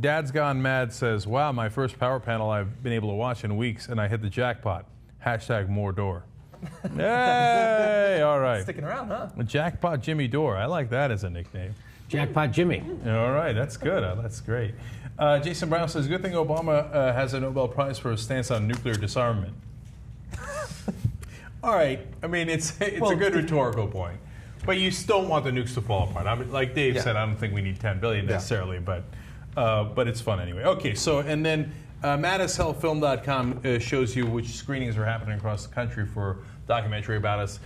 Dad's Gone Mad says, wow, my first power panel I've been able to watch in weeks, and I hit the jackpot. # more door. Hey, all right. Sticking around, huh? Jackpot Jimmy Dore. I like that as a nickname. Jackpot Jimmy. All right, that's good. That's great. Jason Brown says, good thing Obama has a Nobel Prize for his stance on nuclear disarmament. All right. I mean, it's a good rhetorical point. But you still want the nukes to fall apart. I mean, like Dave said, I don't think we need 10 billion necessarily, but it's fun anyway. Okay, so, and then MadAsHellFilm.com shows you which screenings are happening across the country for documentary about us.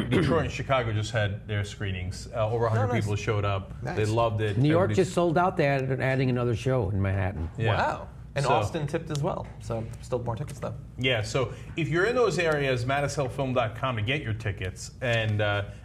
Detroit and Chicago just had their screenings. Over 100 people showed up. Nice. They loved it. New York just sold out. They're adding another show in Manhattan. Yeah. Wow. And Austin tipped as well, so still more tickets though. Yeah, so if you're in those areas, MadAsHellFilm.com to get your tickets, and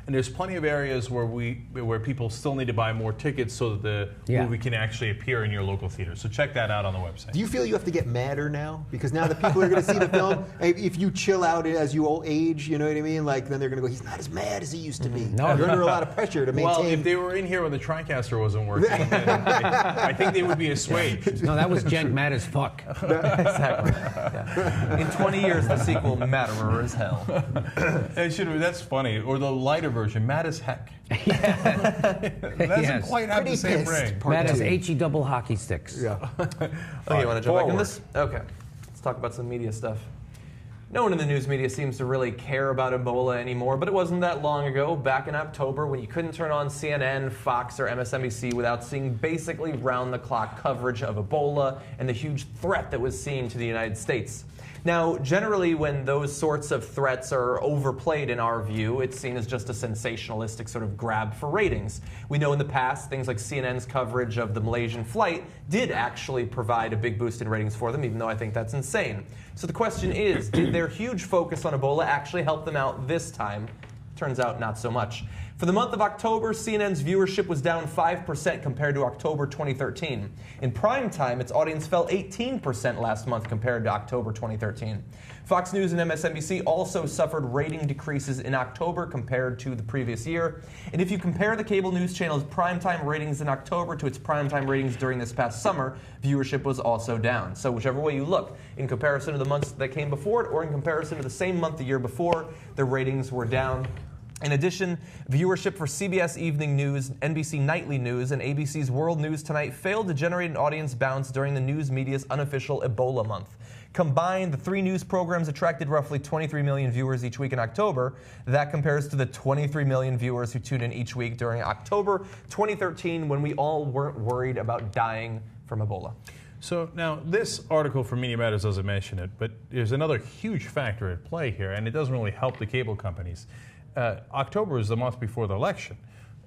there's plenty of areas where people still need to buy more tickets so that the movie can actually appear in your local theater. So check that out on the website. Do you feel you have to get madder now? Because now the people are going to see the film, if you chill out as you age, you know what I mean? Like, then they're going to go, he's not as mad as he used to be. No, you're under a lot of pressure to maintain. Well, if they were in here when the TriCaster wasn't working, I think they would be assuaged. No, that was Jen mad as fuck. Exactly. Yeah. In 20 years, the sequel, Madderer as hell. That's funny. Or the lighter version, Mad as Heck. That doesn't quite have the same ring. Mad as H-E double hockey sticks. Yeah. Okay, you want to jump back in this? Okay. Let's talk about some media stuff. No one in the news media seems to really care about Ebola anymore, but it wasn't that long ago, back in October, when you couldn't turn on CNN, Fox, or MSNBC without seeing basically round-the-clock coverage of Ebola and the huge threat that was seen to the United States. Now, generally, when those sorts of threats are overplayed in our view, it's seen as just a sensationalistic sort of grab for ratings. We know in the past, things like CNN's coverage of the Malaysian flight did actually provide a big boost in ratings for them, even though I think that's insane. So the question is, did their huge focus on Ebola actually help them out this time? Turns out not so much. For the month of October, CNN's viewership was down 5% compared to October 2013. In prime time, its audience fell 18% last month compared to October 2013. Fox News and MSNBC also suffered rating decreases in October compared to the previous year. And if you compare the cable news channel's primetime ratings in October to its primetime ratings during this past summer, viewership was also down. So whichever way you look, in comparison to the months that came before it or in comparison to the same month the year before, the ratings were down. In addition, viewership for CBS Evening News, NBC Nightly News, and ABC's World News Tonight failed to generate an audience bounce during the news media's unofficial Ebola month. Combined, the three news programs attracted roughly 23 million viewers each week in October. That compares to the 23 million viewers who tuned in each week during October 2013, when we all weren't worried about dying from Ebola. So now, this article from Media Matters doesn't mention it, but there's another huge factor at play here, and it doesn't really help the cable companies. October is the month before the election.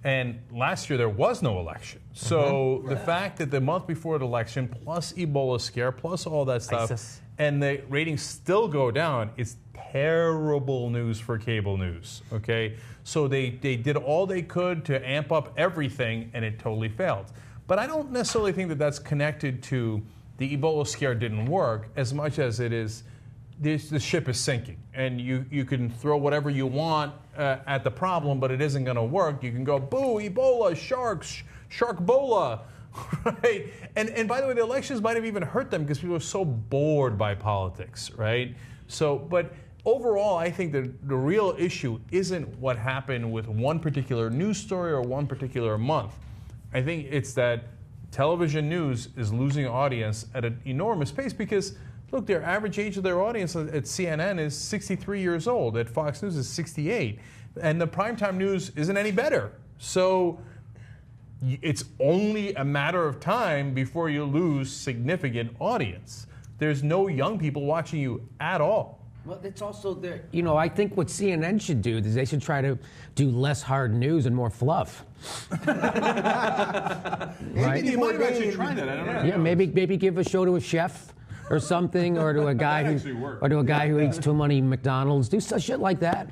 And last year there was no election. So the fact that the month before the election, plus Ebola scare, plus all that stuff, ISIS, and the ratings still go down, is terrible news for cable news, okay? So they did all they could to amp up everything, and it totally failed. But I don't necessarily think that that's connected to the Ebola scare didn't work as much as it is the ship is sinking, and you can throw whatever you want at the problem, but it isn't going to work. You can go, boo, Ebola, sharks, Sharkbola, right? And by the way, the elections might have even hurt them because people are so bored by politics, right? So, but overall, I think that the real issue isn't what happened with one particular news story or one particular month. I think it's that television news is losing audience at an enormous pace because, look, their average age of their audience at CNN is 63 years old. At Fox News is 68. And the primetime news isn't any better. So it's only a matter of time before you lose significant audience. There's no young people watching you at all. Well, it's also there. You know, I think what CNN should do is they should try to do less hard news and more fluff. Right? You might have actually tried that. I don't know. Yeah, maybe give a show to a chef or something, or to a guy who eats too many McDonald's. Do some shit like that.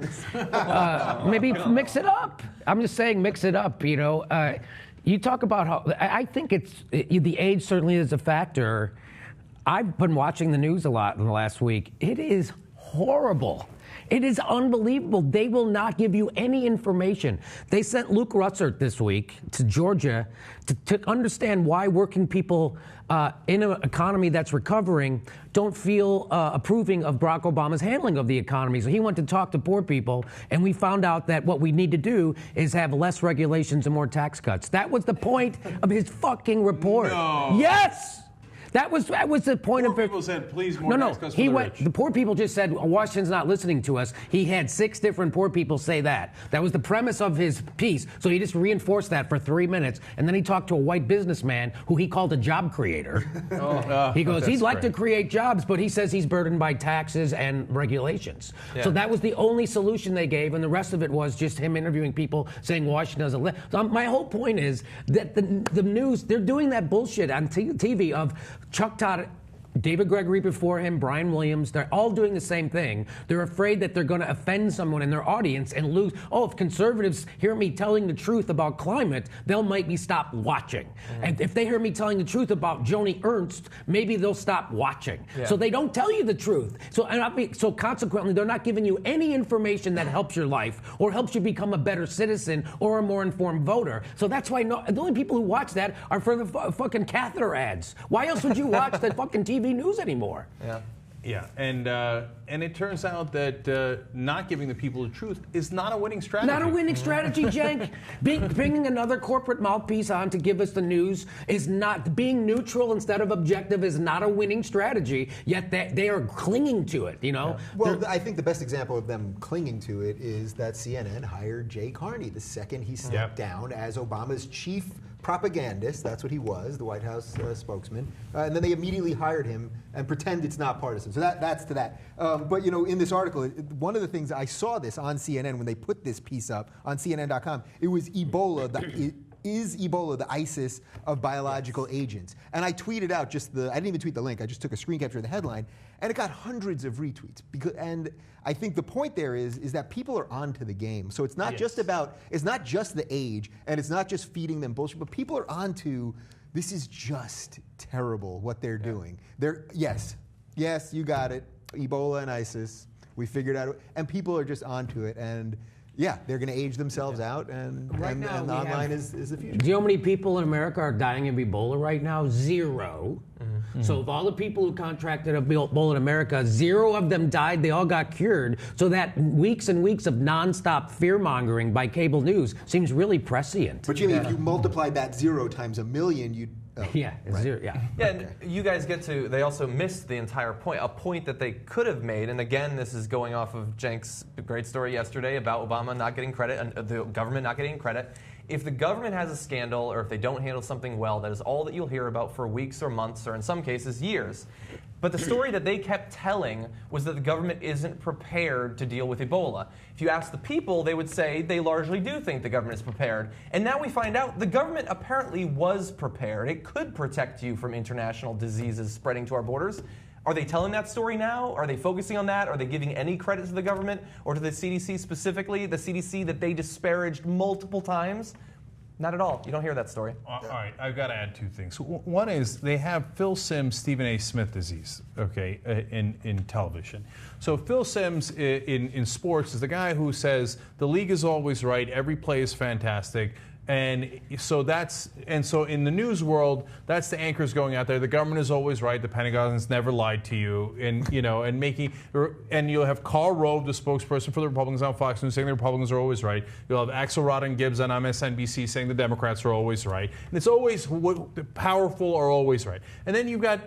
Maybe mix it up. I'm just saying, mix it up. You know, you talk about how I think the age certainly is a factor. I've been watching the news a lot in the last week. It is horrible. It is unbelievable. They will not give you any information. They sent Luke Russert this week to Georgia to understand why working people in an economy that's recovering don't feel approving of Barack Obama's handling of the economy. So he went to talk to poor people, and we found out that what we need to do is have less regulations and more tax cuts. That was the point of his fucking report. No. Yes! That was the point Poor of it. people said, please, more tax cuts for he the went. rich. The poor people just said Washington's not listening to us. He had 6 different poor people say that. That was the premise of his piece. So he just reinforced that for 3 minutes, and then he talked to a white businessman who he called a job creator. He goes, he'd like to create jobs, but he says he's burdened by taxes and regulations. Yeah. So that was the only solution they gave, and the rest of it was just him interviewing people saying Washington doesn't. So my whole point is that the news, they're doing that bullshit on TV of Chuck Todd, David Gregory before him, Brian Williams, they're all doing the same thing. They're afraid that they're going to offend someone in their audience and lose. Oh, if conservatives hear me telling the truth about climate, they'll make me stop watching. And if they hear me telling the truth about Joni Ernst, maybe they'll stop watching. Yeah. So they don't tell you the truth. So consequently, they're not giving you any information that helps your life or helps you become a better citizen or a more informed voter. So that's why the only people who watch that are for the fucking catheter ads. Why else would you watch the fucking TV news anymore? Yeah, and it turns out that not giving the people the truth is not a winning strategy. Not a winning strategy, Cenk. Bringing another corporate mouthpiece on to give us the news is not. Being neutral instead of objective is not a winning strategy. Yet they are clinging to it. You know. Yeah. Well, I think the best example of them clinging to it is that CNN hired Jay Carney the second he stepped down as Obama's chief propagandist. That's what he was, the White House spokesman. And then they immediately hired him and pretend it's not partisan. So that's to that. But you know, in this article, one of the things I saw this on CNN when they put this piece up on CNN.com, it was Ebola. Is Ebola the ISIS of biological agents? And I tweeted out I didn't even tweet the link, I just took a screen capture of the headline, and it got hundreds of retweets. And I think the point there is that people are onto the game. So it's not just the age, and it's not just feeding them bullshit, but people are onto, this is just terrible what they're doing. Yes, you got it, Ebola and ISIS, we figured out, and people are just onto it, and yeah, they're going to age themselves out, and online is the future. Do you know how many people in America are dying of Ebola right now? 0. Mm-hmm. So of all the people who contracted Ebola in America, 0 of them died. They all got cured. So that weeks and weeks of nonstop fear-mongering by cable news seems really prescient. But Jimmy, if you multiplied that 0 times 1,000,000, you'd... Yeah, right. 0, yeah. Yeah, and you guys they also missed the entire point, a point that they could have made, and again, this is going off of Cenk's great story yesterday about Obama not getting credit, and the government not getting credit. If the government has a scandal, or if they don't handle something well, that is all that you'll hear about for weeks or months, or in some cases, years. But the story that they kept telling was that the government isn't prepared to deal with Ebola. If you ask the people, they would say they largely do think the government is prepared. And now we find out the government apparently was prepared. It could protect you from international diseases spreading to our borders. Are they telling that story now? Are they focusing on that? Are they giving any credit to the government or to the CDC specifically, the CDC that they disparaged multiple times? Not at all. You don't hear that story. All right, I've got to add 2 things. One is they have Phil Simms, Stephen A. Smith disease, okay, in television. So Phil Simms in sports is the guy who says the league is always right, every play is fantastic. And so in the news world, that's the anchors going out there. The government is always right. The Pentagon has never lied to you, and you'll have Karl Rove, the spokesperson for the Republicans on Fox News, saying the Republicans are always right. You'll have Axelrod and Gibbs on MSNBC saying the Democrats are always right. And it's always the powerful are always right. And then you've got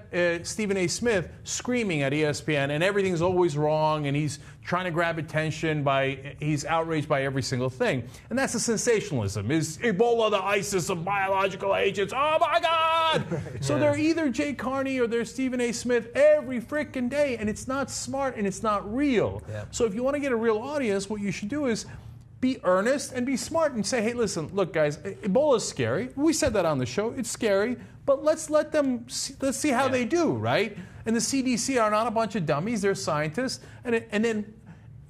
Stephen A. Smith screaming at ESPN, and everything's always wrong, and he's trying to grab attention he's outraged by every single thing. And that's the sensationalism. Is Ebola the ISIS of biological agents? Oh my God! Right. So they're either Jay Carney or they're Stephen A. Smith every frickin' day, and it's not smart and it's not real. Yeah. So if you want to get a real audience, what you should do is be earnest and be smart and say, hey, listen, look, guys, Ebola is scary. We said that on the show. It's scary, but let's see how they do, right? And the CDC are not a bunch of dummies. They're scientists. And then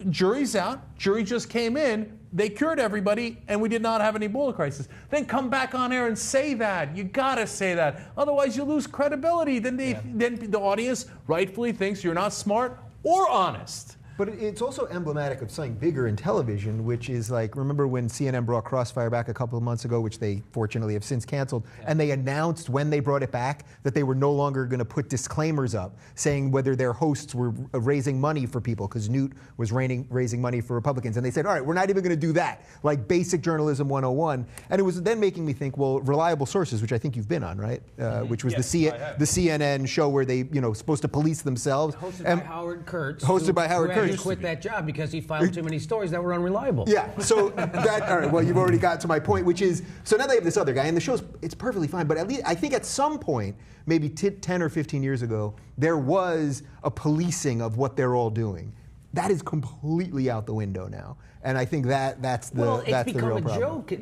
jury's out. Jury just came in. They cured everybody, and we did not have an Ebola crisis. Then come back on air and say that. You gotta say that. Otherwise, you lose credibility. Then the audience rightfully thinks you're not smart or honest. But it's also emblematic of something bigger in television, which is like, remember when CNN brought Crossfire back a couple of months ago, which they fortunately have since canceled, and they announced when they brought it back that they were no longer going to put disclaimers up saying whether their hosts were raising money for people, because Newt was raising money for Republicans. And they said, all right, we're not even going to do that, like basic journalism 101. And it was then making me think, well, Reliable Sources, which I think you've been on, right? Which was the CNN show where they, supposed to police themselves. Hosted by Howard Kurtz. Hosted by Howard Kurtz. He quit that job because he filed too many stories that were unreliable. Yeah, so all right, well, you've already got to my point, which is, so now they have this other guy, and the show's, it's perfectly fine, but at least, I think at some point, maybe 10 or 15 years ago, there was a policing of what they're all doing. That is completely out the window now. And I think that's the real problem. Well, it's become a joke,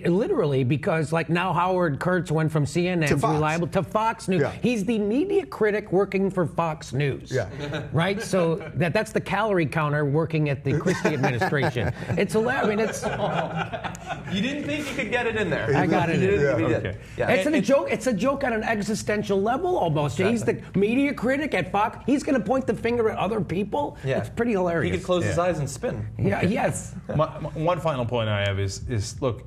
literally, because like now Howard Kurtz went from CNN's Reliable to Fox News. Yeah. He's the media critic working for Fox News. Yeah. Right? So that's the calorie counter working at the Christie administration. It's hilarious. I mean, it's... You didn't think you could get it in there. I got it in. Okay. Yeah. It's a joke at an existential level almost. Exactly. He's the media critic at Fox. He's going to point the finger at other people. Yeah. It's pretty hilarious. He could close his eyes and spin. Yeah. Yes. One final point I have is look,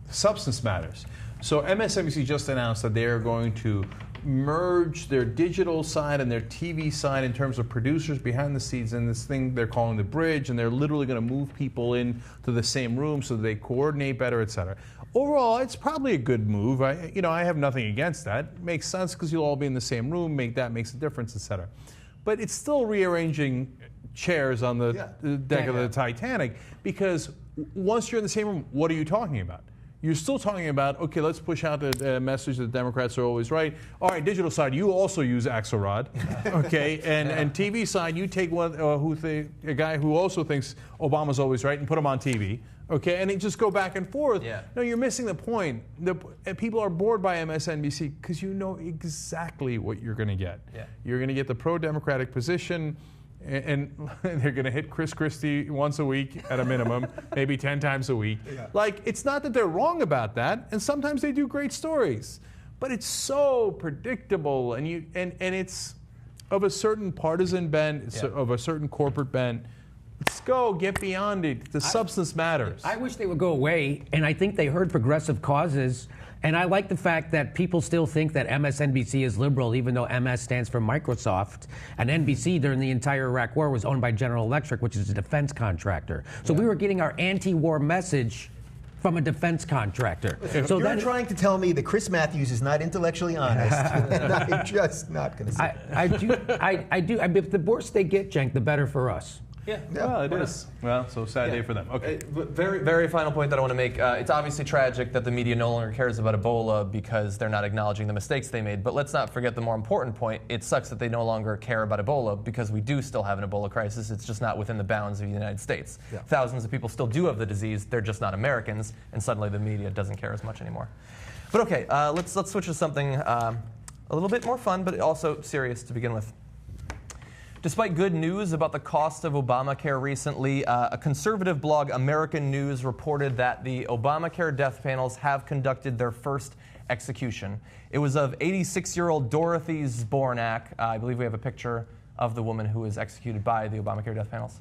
substance matters. So MSNBC just announced that they are going to merge their digital side and their TV side in terms of producers behind the scenes in this thing they're calling the bridge, and they're literally going to move people into the same room so they coordinate better, et cetera. Overall, it's probably a good move. I have nothing against that. It makes sense because you'll all be in the same room. That makes a difference, et cetera. But it's still rearranging chairs on the deck of the Titanic, because once you're in the same room, what are you talking about? You're still talking about, okay, let's push out the message that Democrats are always right. All right, digital side, you also use Axelrod, okay, and TV side, you take a guy who also thinks Obama's always right and put him on TV, okay, and they just go back and forth. Yeah. No, you're missing the point. People are bored by MSNBC because you know exactly what you're going to get. Yeah. You're going to get the pro-Democratic position. And they're going to hit Chris Christie once a week at a minimum, maybe 10 times a week. Yeah. Like, it's not that they're wrong about that, and sometimes they do great stories, but it's so predictable, and it's of a certain partisan bent, it's of a certain corporate bent. Let's go, get beyond it. The substance matters. I wish they would go away, and I think they heard progressive causes. And I like the fact that people still think that MSNBC is liberal, even though MS stands for Microsoft. And NBC during the entire Iraq War was owned by General Electric, which is a defense contractor. So we were getting our anti-war message from a defense contractor. So you're trying to tell me that Chris Matthews is not intellectually honest, and I'm just not going to say I do. I mean, the worse they get, Cenk, the better for us. Yeah, well, it is. Well, so sad day for them. Okay. Very, very final point that I want to make. It's obviously tragic that the media no longer cares about Ebola because they're not acknowledging the mistakes they made. But let's not forget the more important point. It sucks that they no longer care about Ebola because we do still have an Ebola crisis. It's just not within the bounds of the United States. Yeah. Thousands of people still do have the disease. They're just not Americans. And suddenly the media doesn't care as much anymore. But okay, let's switch to something a little bit more fun, but also serious to begin with. Despite good news about the cost of Obamacare recently, a conservative blog, American News, reported that the Obamacare death panels have conducted their first execution. It was of 86-year-old Dorothy Zbornak. I believe we have a picture of the woman who was executed by the Obamacare death panels.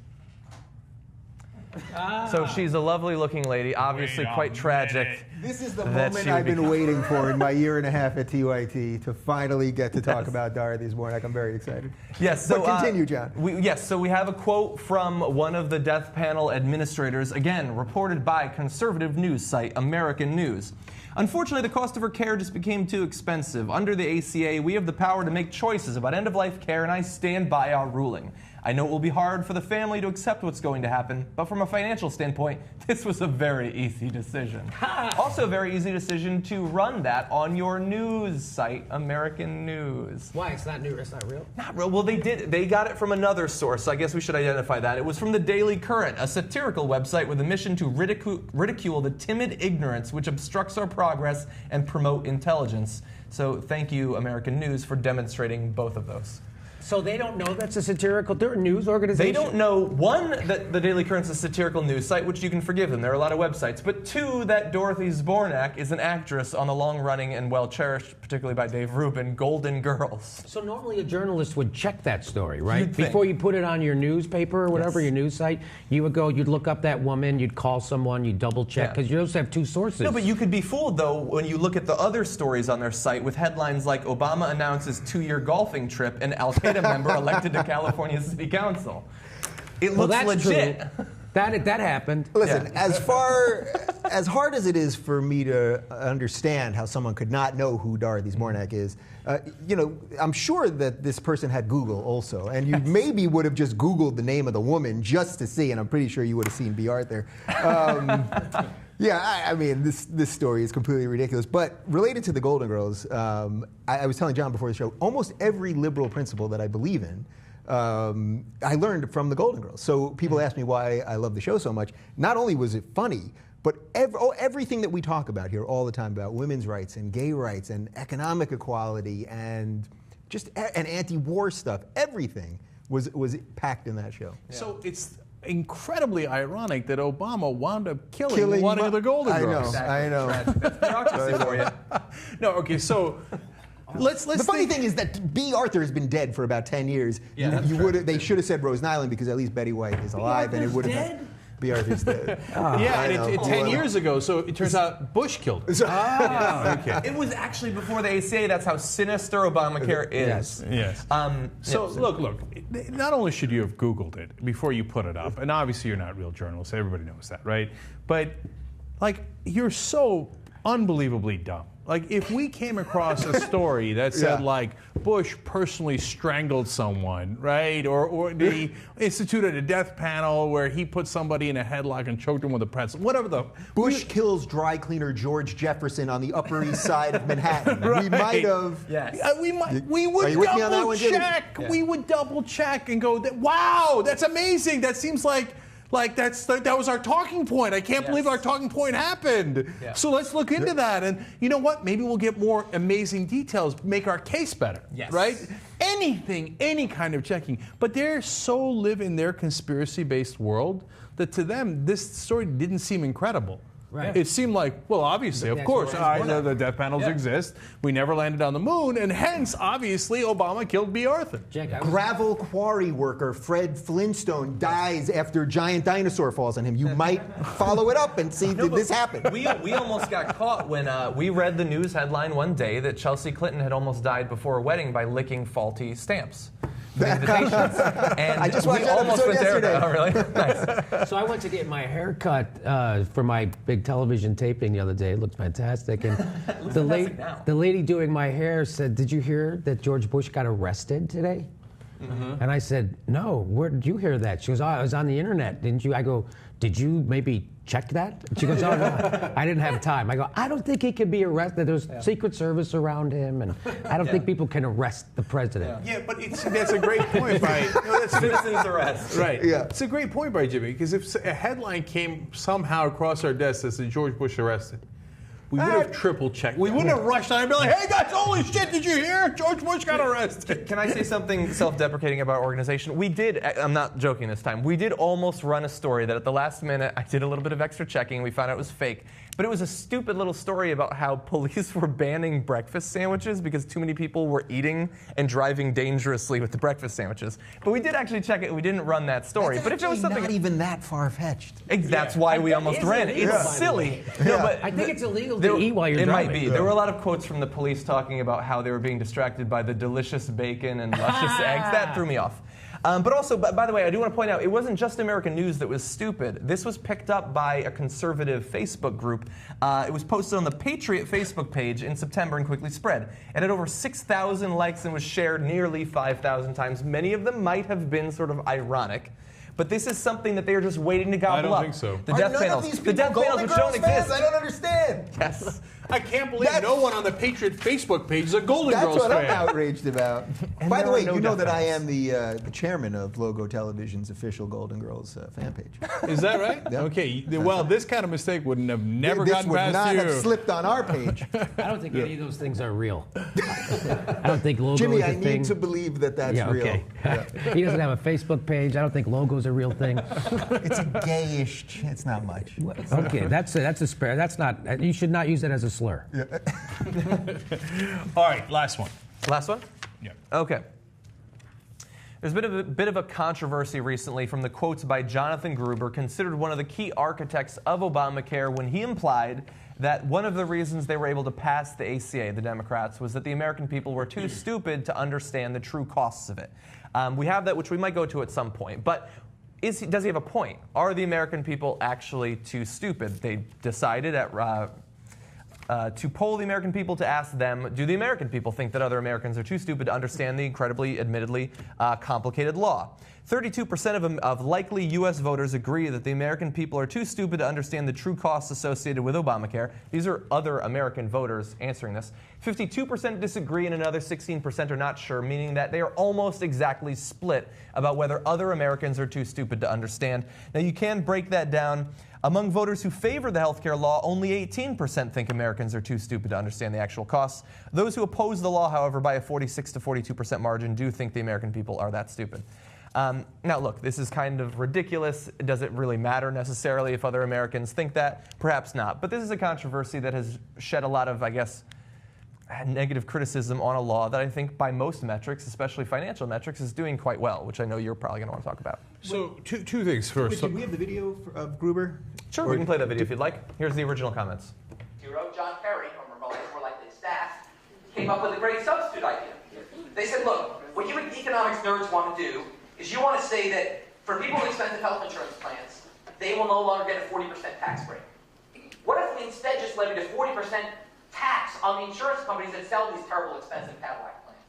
So she's a lovely-looking lady, obviously quite tragic. This is the moment I've been waiting for in my year and a half at TYT to finally get to talk about Dorothy Zbornak. I'm very excited. Yes. So but continue, John. So we have a quote from one of the death panel administrators, again reported by conservative news site American News. Unfortunately, the cost of her care just became too expensive. Under the ACA, we have the power to make choices about end-of-life care, and I stand by our ruling. I know it will be hard for the family to accept what's going to happen, but from a financial standpoint, this was a very easy decision. Also a very easy decision to run that on your news site, American News. Why? It's not new. It's not real? Not real. Well, they got it from another source, so I guess we should identify that. It was from the Daily Current, a satirical website with a mission to ridicule the timid ignorance which obstructs our progress and promote intelligence. So thank you, American News, for demonstrating both of those. So they don't know that's a satirical news organization? They don't know, one, that the Daily Current's a satirical news site, which you can forgive them. There are a lot of websites. But two, that Dorothy Zbornak is an actress on the long-running and well-cherished, particularly by Dave Rubin, Golden Girls. So normally a journalist would check that story, right? You'd think. Before you put it on your newspaper or whatever, Yes. your news site, you would go, you'd look up that woman, you'd call someone, you'd double-check, because you also have two sources. No, but you could be fooled, though, when you look at the other stories on their site with headlines like Obama announces 2-year golfing trip and Al-Qaeda member elected to California City Council. It looks that's legit. True. That happened. Listen, as hard as it is for me to understand how someone could not know who Dorothy Zbornak is, I'm sure that this person had Google also, and you maybe would have just Googled the name of the woman just to see, and I'm pretty sure you would have seen B. Arthur. Yeah, I mean, this story is completely ridiculous. But related to the Golden Girls, I was telling John before the show, almost every liberal principle that I believe in, I learned from the Golden Girls. So people ask me why I love the show so much. Not only was it funny, but everything that we talk about here all the time about women's rights and gay rights and economic equality and just and anti-war stuff, everything was packed in that show. Yeah. So it's incredibly ironic that Obama wound up killing one of the Golden Girls. I know. That's bureaucracy for you. No, okay, so let's the funny thing is that B. Arthur has been dead for about 10 years. Yeah, They should have said Rose Nylund because at least Betty White is alive, and it would have. B. Arthur's dead. Yeah, and 10 years ago, so it turns out Bush killed him. Okay. It was actually before the ACA. That's how sinister Obamacare is. Yes. So look, not only should you have Googled it before you put it up, and obviously you're not real journalists, everybody knows that, right? But, you're so unbelievably dumb. If we came across a story that said, Bush personally strangled someone, right? Or they instituted a death panel where he put somebody in a headlock and choked him with a pretzel, whatever the... Bush kills dry cleaner George Jefferson on the Upper East Side of Manhattan. Right. We might have... Yes. We would double check. Yeah. We would double check and go, wow, that's amazing. That seems like that was our talking point. I can't believe our talking point happened. Yeah. So let's look into that. And you know what? Maybe we'll get more amazing details, make our case better. Yes. Right? Anything, any kind of checking. But they're so live in their conspiracy-based world that to them, this story didn't seem incredible. Right. It seemed like, well, obviously, of course, I know the death panels exist. We never landed on the moon, and hence, obviously, Obama killed B. Arthur. Gravel quarry worker Fred Flintstone dies after a giant dinosaur falls on him. You might follow it up and see did this happen. We almost got caught when we read the news headline one day that Chelsea Clinton had almost died before a wedding by licking faulty stamps. Invitations. And I just watched we that almost episode went there. yesterday. Oh, really? Nice. So I went to get my hair cut for my big television taping the other day. It looked fantastic. And the lady doing my hair said, "Did you hear that George Bush got arrested today?" Mm-hmm. And I said, "No, where did you hear that?" She goes, "Oh, I was on the internet, didn't you?" I go, "Did you maybe check that?" And she goes, "Oh, no, I didn't have time." I go, "I don't think he can be arrested. There's Secret Service around him, and I don't think people can arrest the president." Yeah, but that's a great point by Citizens arrest. Right. Yeah. It's a great point by Jimmy, because if a headline came somehow across our desk that said George Bush arrested, we would have triple checked. We wouldn't have rushed on and be like, "Hey guys, holy shit, did you hear? George Bush got arrested." Can I say something self-deprecating about our organization? We did, I'm not joking this time, we did almost run a story that at the last minute, I did a little bit of extra checking, we found out it was fake. But it was a stupid little story about how police were banning breakfast sandwiches because too many people were eating and driving dangerously with the breakfast sandwiches. But we did actually check it. We didn't run that story. That's but if there was something not even that far-fetched. That's why we almost ran it. It's silly. No, but I think it's illegal to eat while you're driving. It might be. There were a lot of quotes from the police talking about how they were being distracted by the delicious bacon and luscious eggs. That threw me off. But also, by the way, I do want to point out, it wasn't just American news that was stupid. This was picked up by a conservative Facebook group. It was posted on the Patriot Facebook page in September and quickly spread. It had over 6,000 likes and was shared nearly 5,000 times. Many of them might have been sort of ironic. But this is something that they are just waiting to gobble up. I don't think so. The death panels. The death panels which don't exist. I don't understand. Yes. I can't believe no one on the Patriot Facebook page is a Golden Girls That's what fan. I'm outraged about. And By the there way, are no you know death that I panels. am the chairman of Logo Television's official Golden Girls fan page. Is that right? Yep. Okay. Well, this kind of mistake would have never This gotten would past not you. have slipped on our page. I don't think any of those things are real. I don't think logo Jimmy, is a I thing. need to believe that that's real. Okay. He doesn't have a Facebook page. I don't think logo's a real thing. It's a gayish. It's not much. Okay, that's a spare. That's not. You should not use that as a slur. All right, last one. Last one? Yeah. Okay. There's been a bit of a controversy recently from the quotes by Jonathan Gruber, considered one of the key architects of Obamacare, when he implied that one of the reasons they were able to pass the ACA, the Democrats, was that the American people were too stupid to understand the true costs of it. We have that, which we might go to at some point. But does he have a point? Are the American people actually too stupid? They decided to poll the American people to ask them, do the American people think that other Americans are too stupid to understand the incredibly, admittedly, complicated law? 32% of likely U.S. voters agree that the American people are too stupid to understand the true costs associated with Obamacare. These are other American voters answering this. 52% disagree and another 16% are not sure, meaning that they are almost exactly split about whether other Americans are too stupid to understand. Now, you can break that down. Among voters who favor the health care law, only 18% think Americans are too stupid to understand the actual costs. Those who oppose the law, however, by a 46 to 42% margin, do think the American people are that stupid. Now, look, this is kind of ridiculous. Does it really matter necessarily if other Americans think that? Perhaps not. But this is a controversy that has shed a lot of, I guess, negative criticism on a law that I think by most metrics, especially financial metrics, is doing quite well, which I know you're probably going to want to talk about. So two things first. Wait, do we have the video of Gruber? Sure, we can play that video if you'd like. Here's the original comments. Hero John Kerry, or more likely staff, came up with a great substitute idea. They said, look, what you economics nerds want to do is you want to say that for people with expensive health insurance plans, they will no longer get a 40% tax break. What if we instead just levied a 40% tax on the insurance companies that sell these terrible expensive Cadillac plans?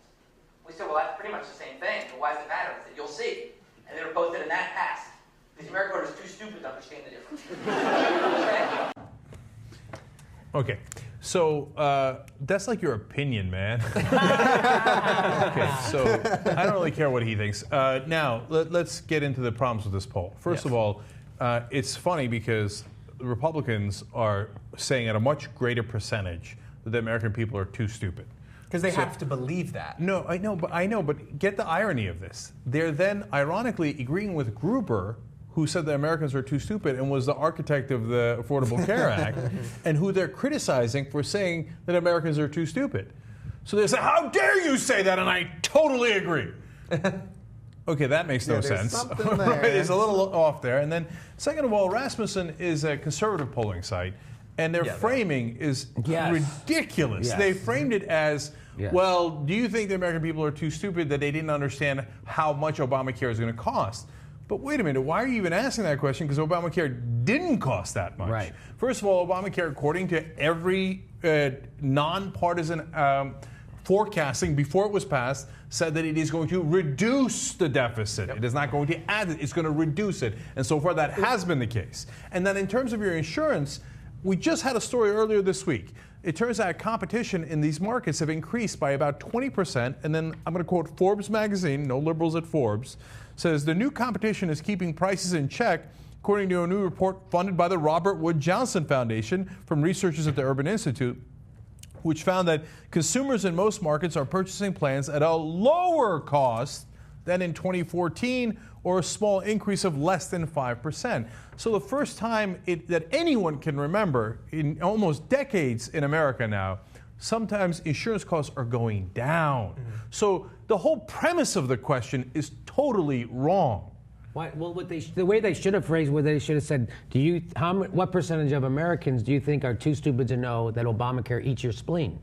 We said, well, that's pretty much the same thing, but why does it matter? I said, you'll see. And they were both in that passed. These American voters are too stupid to understand the difference. Okay, so that's like your opinion, man. Okay, so I don't really care what he thinks. Now, let's get into the problems with this poll. First of all, it's funny because the Republicans are saying at a much greater percentage that the American people are too stupid. Because they have to believe that. No, I know, but get the irony of this. They're then ironically agreeing with Gruber, who said that Americans are too stupid and was the architect of the Affordable Care Act, and who they're criticizing for saying that Americans are too stupid. So they say, how dare you say that? And I totally agree. Okay, that makes no sense. Right, it's a little off there. And then, second of all, Rasmussen is a conservative polling site, and their framing is ridiculous. Yes. They framed it as, well, do you think the American people are too stupid that they didn't understand how much Obamacare is going to cost? But wait a minute, why are you even asking that question? Because Obamacare didn't cost that much. Right. First of all, Obamacare, according to every nonpartisan forecasting before it was passed, said that it is going to reduce the deficit. It is not going to add it, it's going to reduce it. And so far that has been the case. And then in terms of your insurance, we just had a story earlier this week. It turns out competition in these markets have increased by about 20%. And then I'm going to quote Forbes magazine, no liberals at Forbes, says the new competition is keeping prices in check, according to a new report funded by the Robert Wood Johnson Foundation from researchers at the Urban Institute, which found that consumers in most markets are purchasing plans at a lower cost than in 2014, or a small increase of less than 5%. So the first time that anyone can remember in almost decades in America now, sometimes insurance costs are going down. So the whole premise of the question is totally wrong. Why, well, the way they should have phrased, what they should have said, what percentage of Americans do you think are too stupid to know that Obamacare eats your spleen?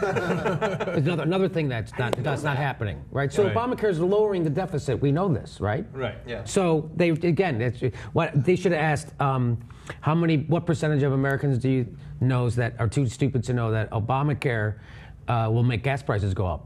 another thing that's not happening, right? So Obamacare is lowering the deficit. We know this, right? Right. Yeah. So they they should have asked what percentage of Americans do you knows that are too stupid to know that Obamacare will make gas prices go up?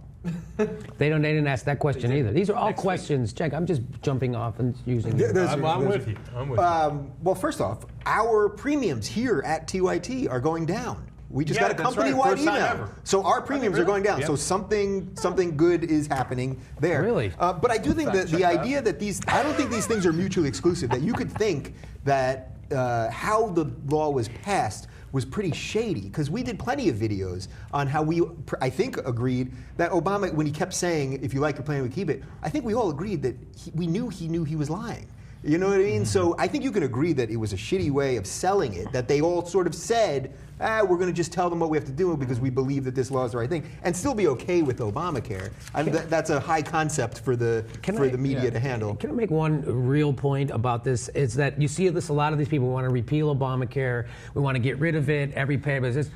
They didn't ask that question either. These are all questions. Check. I'm just jumping off and using. I'm with you. Well, first off, our premiums here at TYT are going down. We just got a company-wide email. So our premiums are going down. Yep. So something good is happening there. Really? But I do think that the idea that I don't think these things are mutually exclusive. That you could think that how the law was passed was pretty shady, because we did plenty of videos on how we, I think, agreed that Obama, when he kept saying, if you like your plan, we keep it, I think we all agreed that he knew he was lying. You know what I mean? So I think you can agree that it was a shitty way of selling it, that they all sort of said, we're going to just tell them what we have to do because we believe that this law is the right thing, and still be okay with Obamacare. That's a high concept for the media to handle. Can I make one real point about this? Is that you see this, a lot of these people want to repeal Obamacare, we want to get rid of it, every paper is this.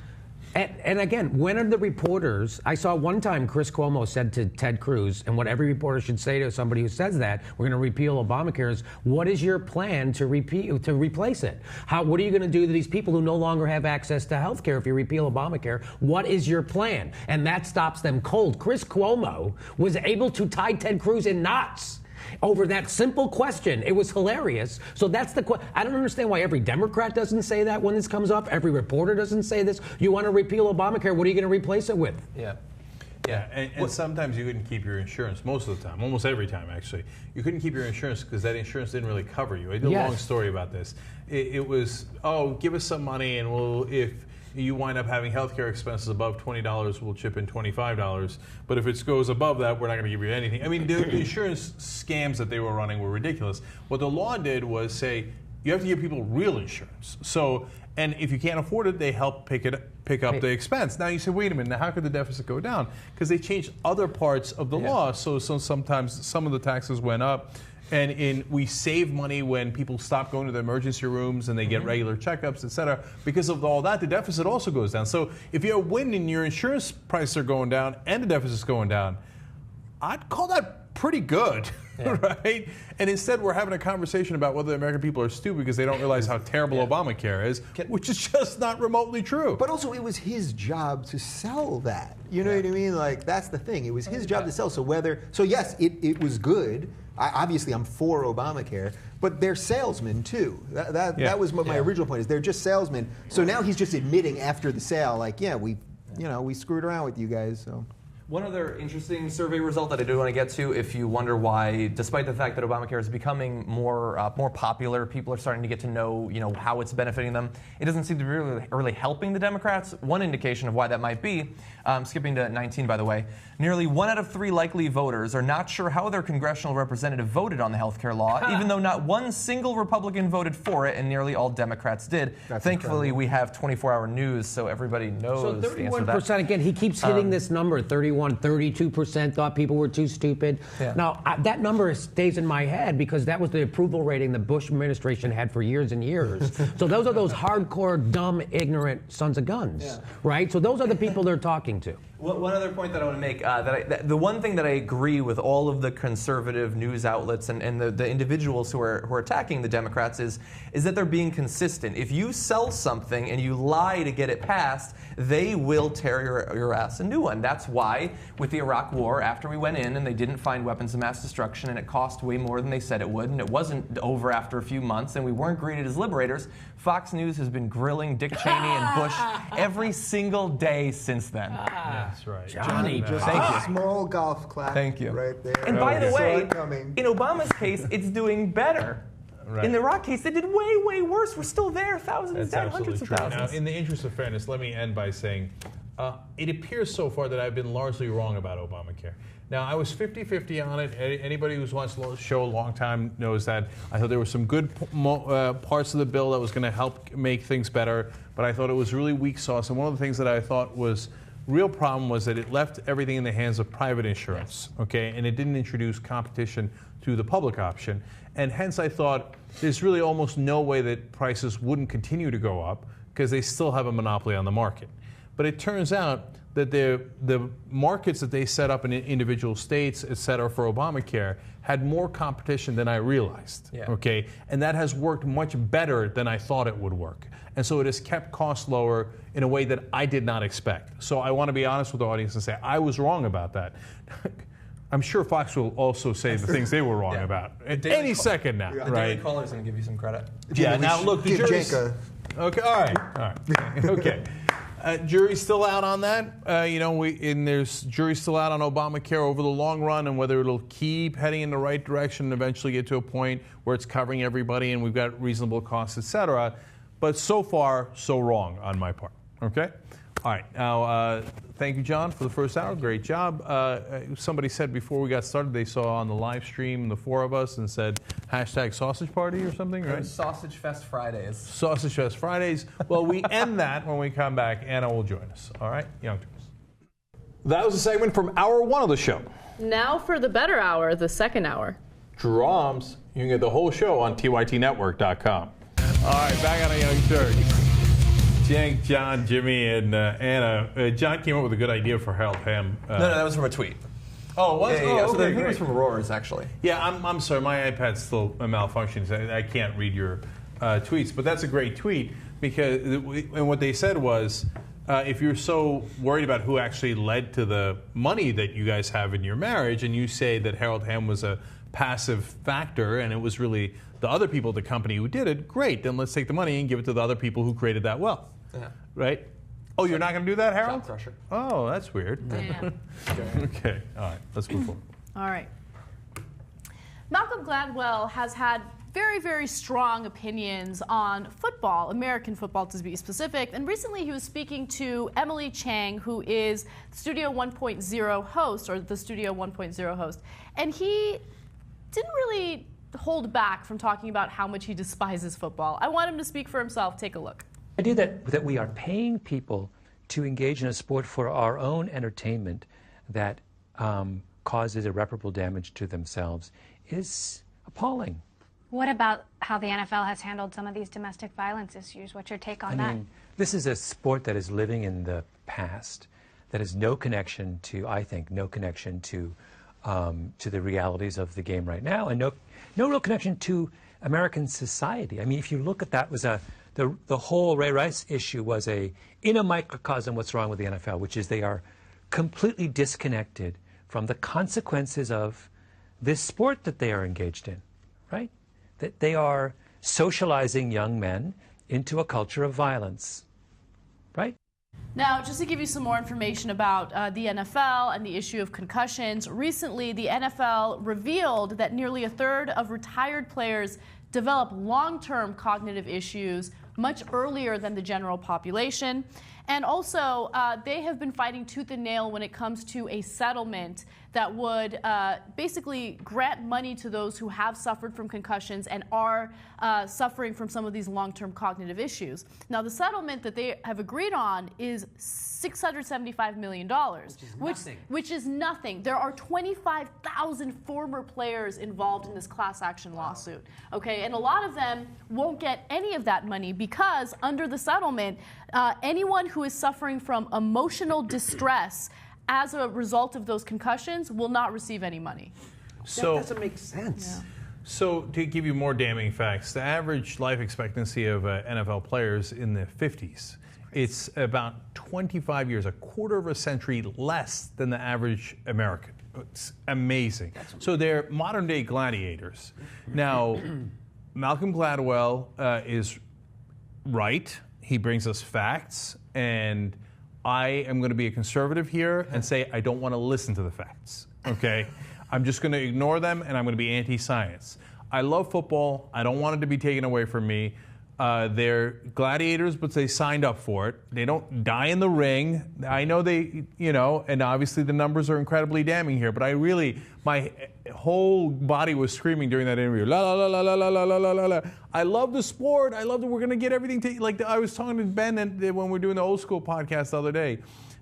And again, when are the reporters? I saw one time Chris Cuomo said to Ted Cruz, and what every reporter should say to somebody who says that, we're going to repeal Obamacare, is what is your plan to replace it? What are you going to do to these people who no longer have access to health care if you repeal Obamacare? What is your plan? And that stops them cold. Chris Cuomo was able to tie Ted Cruz in knots over that simple question. It was hilarious. So that's the question. I don't understand why every Democrat doesn't say that when this comes up. Every reporter doesn't say this. You want to repeal Obamacare, what are you going to replace it with? Yeah, and sometimes you couldn't keep your insurance, most of the time, almost every time actually. You couldn't keep your insurance because that insurance didn't really cover you. I did a long story about this. It was, give us some money and if you wind up having healthcare expenses above $20, we'll chip in $25. But if it goes above that, we're not going to give you anything. I mean, the insurance scams that they were running were ridiculous. What the law did was say, you have to give people real insurance. So, and if you can't afford it, they help pick up the expense. Now you say, wait a minute, now how could the deficit go down? Because they changed other parts of the law. So sometimes some of the taxes went up. And we save money when people stop going to the emergency rooms and they get regular checkups, et cetera. Because of all that, the deficit also goes down. So if you're winning, your insurance prices are going down and the deficit's going down, I'd call that pretty good, right? And instead, we're having a conversation about whether the American people are stupid because they don't realize how terrible Obamacare is, which is just not remotely true. But also, it was his job to sell that. You know what I mean? Like, that's the thing. It was his job to sell. So yes, it was good. Obviously, I'm for Obamacare, but they're salesmen too. That was what my original point is. They're just salesmen. So now he's just admitting after the sale, like, we screwed around with you guys. So. One other interesting survey result that I do want to get to, if you wonder why, despite the fact that Obamacare is becoming more popular, people are starting to get to know, how it's benefiting them. It doesn't seem to be really helping the Democrats. One indication of why that might be, skipping to 19, by the way, nearly 1 out of 3 likely voters are not sure how their congressional representative voted on the health care law, even though not one single Republican voted for it, and nearly all Democrats did. That's Thankfully, incredible. we have 24-hour news, so everybody knows So the answer to that. 31%, again, he keeps hitting this number, 32% thought people were too stupid. Now, that number stays in my head because that was the approval rating the Bush administration had for years and years. So those are those hardcore, dumb, ignorant sons of guns, right? So those are the people they're talking to. One other point that I want to make, the one thing that I agree with all of the conservative news outlets and the individuals who are attacking the Democrats is that they're being consistent. If you sell something and you lie to get it passed, they will tear your ass a new one. That's why with the Iraq War, after we went in and they didn't find weapons of mass destruction and it cost way more than they said it would, and it wasn't over after a few months and we weren't greeted as liberators, Fox News has been grilling Dick Cheney and Bush every single day since then. That's right. Johnny, Just a small golf clap. Thank you. Right there. And by the way, in Obama's case, it's doing better. Right. In the Iraq case, they did way, way worse. We're still there, thousands dead, hundreds of thousands. Now, in the interest of fairness, let me end by saying it appears so far that I've been largely wrong about Obamacare. Now, I was 50-50 on it. Anybody who's watched the show a long time knows that. I thought there were some good parts of the bill that was going to help make things better, but I thought it was really weak sauce. And one of the things that I thought was real problem was that it left everything in the hands of private insurance, okay? And it didn't introduce competition to the public option. And hence I thought there's really almost no way that prices wouldn't continue to go up because they still have a monopoly on the market. But it turns out that the markets that they set up in individual states, et cetera, for Obamacare had more competition than I realized, okay? And that has worked much better than I thought it would work. And so it has kept costs lower in a way that I did not expect. So I want to be honest with the audience and say I was wrong about that. I'm sure Fox will also say the things they were wrong about any second now, The right? Daily Caller's going to give you some credit. Yeah. Now look, the jury's okay. All right. Okay. Jury's still out on that. There's jury's still out on Obamacare over the long run and whether it'll keep heading in the right direction and eventually get to a point where it's covering everybody and we've got reasonable costs, et cetera. but so far, so wrong on my part. Okay? All right. Now, thank you, John, for the first hour. Great job. Somebody said before we got started they saw on the live stream the four of us and said hashtag sausage party or something, right? Sausage Fest Fridays. Sausage Fest Fridays. Well, we end that when we come back. Anna will join us. All right? Young Turks. That was a segment from hour one of the show. Now for the better hour, the second hour. Drums. You can get the whole show on TYTnetwork.com. All right, back on a Young Turks. Cenk, John, Jimmy, and Anna. John came up with a good idea for Harold Hamm. No, that was from a tweet. Oh, it was? Yeah, Oh, so okay, I think it was from Roars, actually. Yeah, I'm sorry. My iPad's still malfunctioning. So I can't read your tweets. But that's a great tweet because and what they said was, if you're so worried about who actually led to the money that you guys have in your marriage, and you say that Harold Hamm was a passive factor and it was really the other people at the company who did it, great. Then let's take the money and give it to the other people who created that wealth. Yeah. Right? Oh, you're not going to do that, Harold? Job crusher. Oh, that's weird. Yeah. Okay. All right. Let's move forward. All right. Malcolm Gladwell has had very, very strong opinions on football, American football to be specific. And recently he was speaking to Emily Chang, who is Studio 1.0 host, or the Studio 1.0 host. And he didn't really hold back from talking about how much he despises football. I want him to speak for himself. Take a look. The idea that we are paying people to engage in a sport for our own entertainment that causes irreparable damage to themselves is appalling. What about how the NFL has handled some of these domestic violence issues? What's your take on that? I mean, this is a sport that is living in the past, that has no connection to, I think, no connection to the realities of the game right now, and no real connection to American society. I mean, if you look at that, the whole Ray Rice issue was in a microcosm what's wrong with the NFL, which is they are completely disconnected from the consequences of this sport that they are engaged in, right? That they are socializing young men into a culture of violence, right? Now, just to give you some more information about the NFL and the issue of concussions, recently the NFL revealed that nearly a third of retired players develop long-term cognitive issues much earlier than the general population. And also, they have been fighting tooth and nail when it comes to a settlement that would basically grant money to those who have suffered from concussions and are suffering from some of these long-term cognitive issues. Now, the settlement that they have agreed on is $675 million, which is nothing. There are 25,000 former players involved in this class action lawsuit. Okay, and a lot of them won't get any of that money because under the settlement, anyone who is suffering from emotional distress as a result of those concussions will not receive any money. So that doesn't make sense. Yeah. So to give you more damning facts, the average life expectancy of NFL players in the 50s, it's about 25 years, a quarter of a century less than the average American. It's amazing. So they're modern day gladiators. Now, Malcolm Gladwell is right. He brings us facts, and I am going to be a conservative here and say I don't want to listen to the facts, okay? I'm just going to ignore them, and I'm going to be anti-science. I love football. I don't want it to be taken away from me. They're gladiators, but they signed up for it. They don't die in the ring. I know and obviously the numbers are incredibly damning here, but my whole body was screaming during that interview. La, la, la, la, la, la, la, la, la, la. I love the sport. I love that we're going to get everything to, like I was talking to Ben when we were doing the Old School podcast the other day.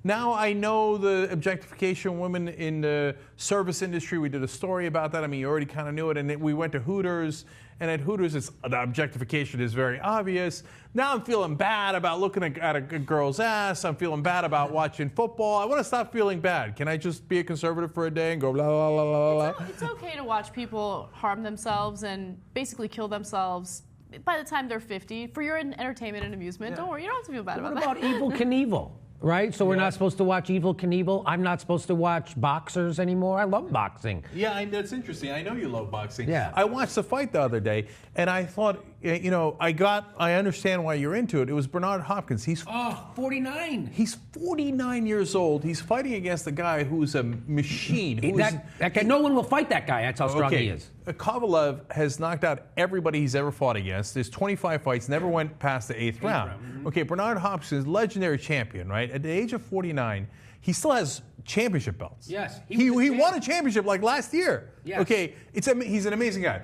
Now I know the objectification of women in the service industry. We did a story about that. I mean, you already kind of knew it. And we went to Hooters. And at Hooters, the objectification is very obvious. Now I'm feeling bad about looking at a girl's ass. I'm feeling bad about watching football. I want to stop feeling bad. Can I just be a conservative for a day and go blah, blah, blah, blah, blah? It's okay to watch people harm themselves and basically kill themselves by the time they're 50 for your entertainment and amusement. Yeah. Don't worry, you don't have to feel bad about that. What about Evel Knievel? Right? So we're not supposed to watch Evel Knievel. I'm not supposed to watch boxers anymore. I love boxing. Yeah, that's interesting. I know you love boxing. Yeah. I watched the fight the other day, and I thought I understand why you're into it. It was Bernard Hopkins. He's 49. He's 49 years old. He's fighting against a guy who's a machine. That guy, no one will fight that guy. That's how strong he is. Kovalev has knocked out everybody he's ever fought against. There's 25 fights, never went past the eighth round. Mm-hmm. Okay, Bernard Hopkins, legendary champion, right? At the age of 49, he still has championship belts. Yes. He won a championship like last year. Yes. Okay, he's an amazing guy.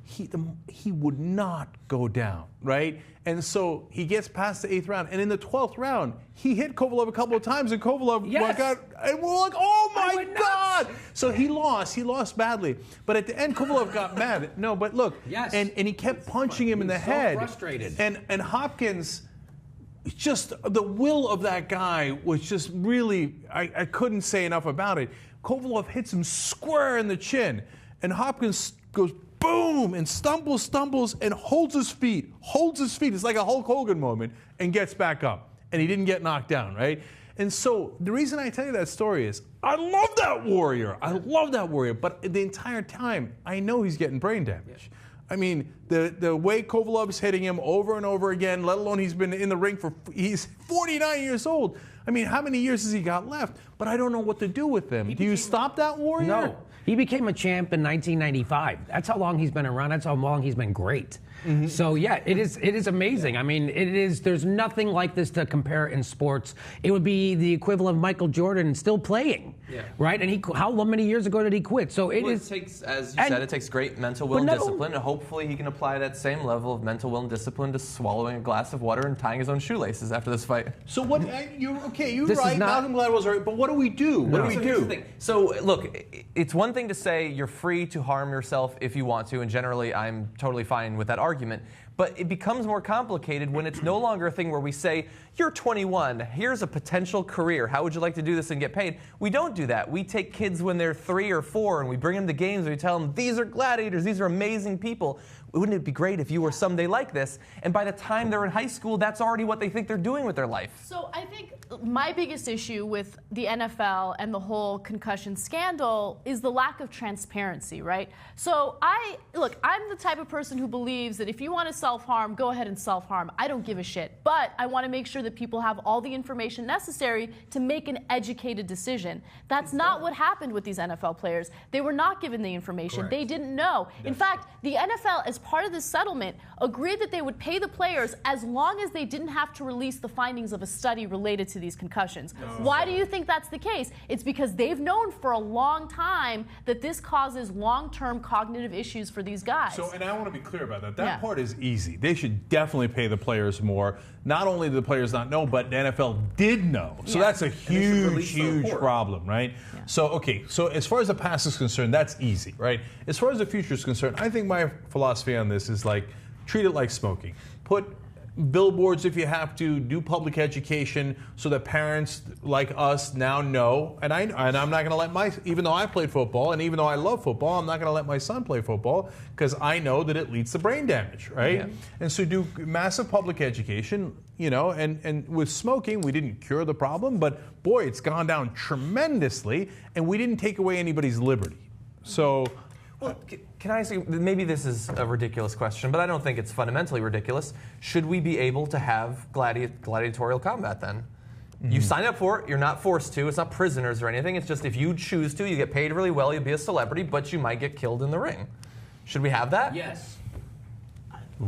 He would not go down, right? And so he gets past the eighth round, and in the 12th round, he hit Kovalev a couple of times, and Kovalev and we're like, oh my God! So he lost badly. But at the end, Kovalev got mad. No, but look, and he kept punching him in the head. Frustrated. And Hopkins, just the will of that guy was just really, I couldn't say enough about it. Kovalev hits him square in the chin, and Hopkins goes boom, and stumbles, and holds his feet. It's like a Hulk Hogan moment, and gets back up. And he didn't get knocked down, right? And so the reason I tell you that story is, I love that warrior. But the entire time, I know he's getting brain damage. I mean, the way Kovalev's hitting him over and over again, let alone he's been in the ring he's 49 years old. I mean, how many years has he got left? But I don't know what to do with him. Do you stop that warrior? No. He became a champ in 1995. That's how long he's been around. That's how long he's been great. Mm-hmm. So yeah, it is amazing. I mean, there's nothing like this to compare in sports. It would be the equivalent of Michael Jordan still playing, right? And how many years ago did he quit? So it takes, as you said, it takes great mental will and discipline, and hopefully he can apply that same level of mental will and discipline to swallowing a glass of water and tying his own shoelaces after this fight. So what? You're right. Malcolm Gladwell's right, but what do we do? What do we do? So look, it's one thing to say you're free to harm yourself if you want to, and generally I'm totally fine with that argument. But it becomes more complicated when it's no longer a thing where we say, you're 21, here's a potential career, how would you like to do this and get paid? We don't do that. We take kids when they're 3 or 4 and we bring them to games and we tell them, these are gladiators, these are amazing people. Wouldn't it be great if you were someday like this? And by the time they're in high school, that's already what they think they're doing with their life. So I think my biggest issue with the NFL and the whole concussion scandal is the lack of transparency, right? So I'm the type of person who believes that if you want to self-harm, go ahead and self-harm. I don't give a shit. But I want to make sure that people have all the information necessary to make an educated decision. That's not what happened with these NFL players. They were not given the information. Correct. They didn't know. In fact, the NFL, as part of this settlement, agreed that they would pay the players as long as they didn't have to release the findings of a study related to these concussions. Why do you think that's the case? It's because they've known for a long time that this causes long-term cognitive issues for these guys. So, and I want to be clear about that. That part is easy. They should definitely pay the players more. Not only did the players not know, but the NFL did know. So that's a huge problem, right? Yeah. So as far as the past is concerned, that's easy, right? As far as the future is concerned, I think my philosophy on this is treat it like smoking. Put billboards if you have to, do public education so that parents like us now know. And I'm not going to let even though I played football and even though I love football, I'm not going to let my son play football because I know that it leads to brain damage, right? Yeah. And so do massive public education, and with smoking, we didn't cure the problem, but boy, it's gone down tremendously, and we didn't take away anybody's liberty. So. Well, can I ask you, maybe this is a ridiculous question, but I don't think it's fundamentally ridiculous. Should we be able to have gladiatorial combat then? Mm-hmm. You sign up for it, you're not forced to, it's not prisoners or anything, it's just if you choose to, you get paid really well, you'll be a celebrity, but you might get killed in the ring. Should we have that? Yes.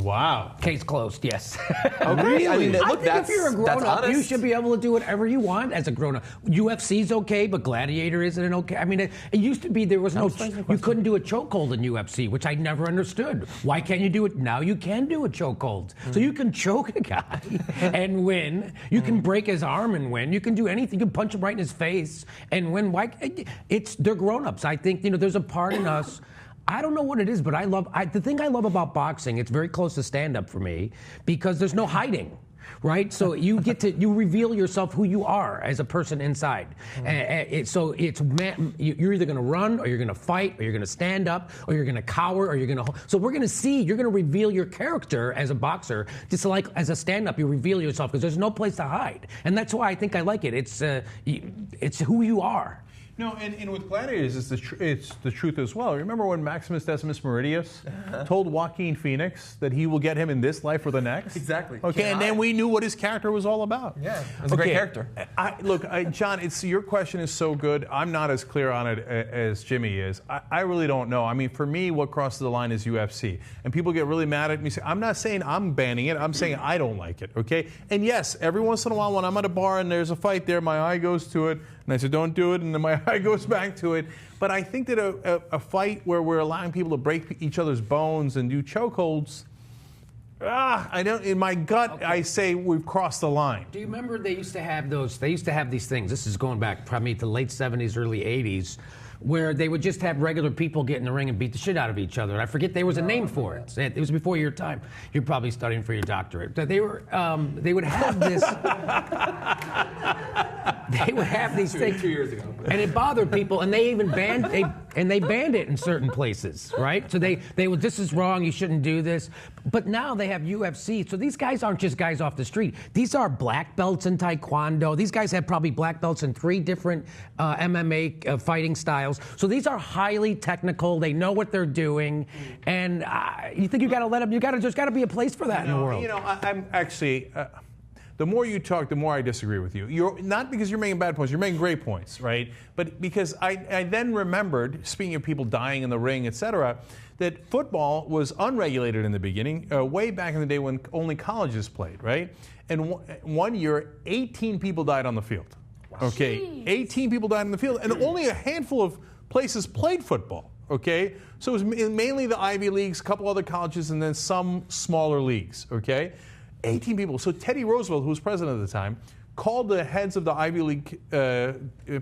Wow. Case closed, yes. Okay. Really? I mean, look, if you're a grown-up, you should be able to do whatever you want as a grown-up. UFC's okay, but Gladiator isn't okay. I mean, it used to be you couldn't do a chokehold in UFC, which I never understood. Why can't you do it? Now you can do a chokehold. Mm. So you can choke a guy and win. You can break his arm and win. You can do anything. You can punch him right in his face and win. They're grown-ups. I think, there's a part in us. I don't know what it is, but the thing I love about boxing, it's very close to stand-up for me because there's no hiding, right? So you reveal yourself who you are as a person inside. So you're either going to run or you're going to fight or you're going to stand up or you're going to cower or you're going to. So we're going to see, you're going to reveal your character as a boxer, just like as a stand-up, you reveal yourself because there's no place to hide. And that's why I think I like it. It's who you are. No, and with gladiators, it's the truth as well. Remember when Maximus Decimus Meridius told Joaquin Phoenix that he will get him in this life or the next? Exactly. Okay, and then we knew what his character was all about. Yeah, it was a great character. Look, John, your question is so good. I'm not as clear on it as Jimmy is. I really don't know. I mean, for me, what crosses the line is UFC. And people get really mad at me. I'm not saying I'm banning it. I'm saying I don't like it, okay? And yes, every once in a while when I'm at a bar and there's a fight there, my eye goes to it. And I said, don't do it, and then my eye goes back to it. But I think that a fight where we're allowing people to break each other's bones and do chokeholds, I don't. In my gut, okay. I say we've crossed the line. Do you remember they used to have those? They used to have these things. This is going back probably to the late '70s, early '80s, where they would just have regular people get in the ring and beat the shit out of each other. And I forget there was a name for it. It was before your time. You're probably studying for your doctorate. They would have this. They would have these things 2 years ago, and it bothered people. And they even banned it in certain places, right? So they would, this is wrong. You shouldn't do this. But now they have UFC. So these guys aren't just guys off the street. These are black belts in Taekwondo. These guys have probably black belts in 3 different MMA fighting styles. So these are highly technical. They know what they're doing. And you think you got to let them? There's got to be a place for that in the world. You know, I'm actually. The more you talk, the more I disagree with you. You're not because you're making bad points. You're making great points, right? But because I then remembered, speaking of people dying in the ring, etc., that football was unregulated in the beginning, way back in the day when only colleges played, right? And one year, 18 people died on the field. Wow. Okay, jeez. 18 people died on the field, and only a handful of places played football. Okay, so it was mainly the Ivy Leagues, a couple other colleges, and then some smaller leagues. Okay. 18 people. So Teddy Roosevelt, who was president at the time, called the heads of the Ivy League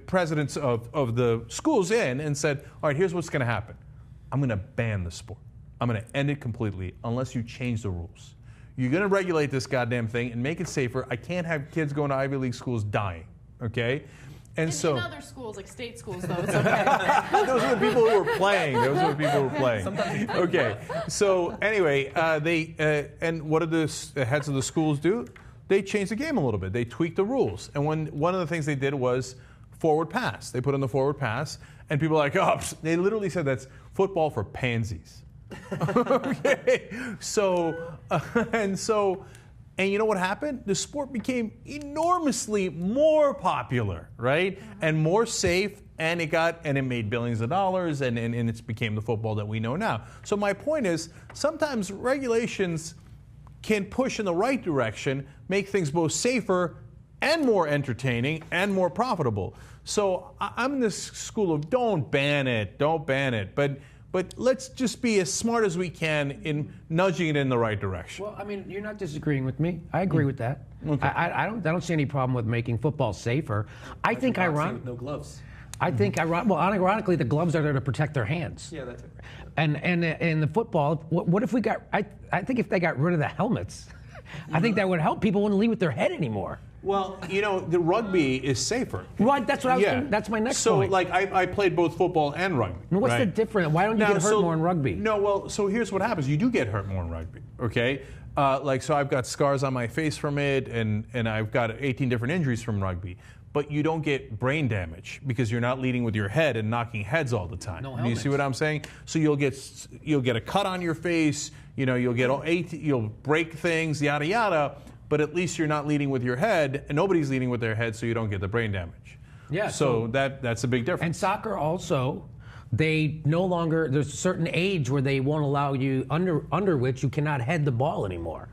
presidents of the schools in and said, all right, here's what's going to happen. I'm going to ban the sport. I'm going to end it completely unless you change the rules. You're going to regulate this goddamn thing and make it safer. I can't have kids going to Ivy League schools dying, okay? And in other schools, like state schools, though, it's okay. Those are the people who were playing. Okay. So anyway, and what did the heads of the schools do? They changed the game a little bit. They tweaked the rules. And one of the things they did was forward pass. They put in the forward pass, and people were like, oh, they literally said that's football for pansies. Okay. And you know what happened? The sport became enormously more popular, right? And more safe, and it made billions of dollars, and it became the football that we know now. So my point is, sometimes regulations can push in the right direction, make things both safer and more entertaining and more profitable. So I'm in this school of don't ban it, but let's just be as smart as we can in nudging it in the right direction. Well, I mean, you're not disagreeing with me. I agree with that. Okay. I don't see any problem with making football safer. I think with no gloves. I think ironically, the gloves are there to protect their hands. Yeah, that's it. And in the football, what if we got? I think if they got rid of the helmets, I think that would help. People wouldn't leave with their head anymore. Well, you know, the rugby is safer. Right, that's what I was thinking. That's my next point. So, like, I played both football and rugby. And what's the difference? Why don't you get hurt more in rugby? No, well, so here's what happens. You do get hurt more in rugby, okay? So I've got scars on my face from it, and I've got 18 different injuries from rugby. But you don't get brain damage because you're not leading with your head and knocking heads all the time. No helmets. Do you see what I'm saying? So you'll get a cut on your face, you know, you'll break things, yada, yada. But at least you're not leading with your head, and nobody's leading with their head, so you don't get the brain damage. Yeah. So that's a big difference. And soccer also, they no longer, there's a certain age where they won't allow you, under which you cannot head the ball anymore,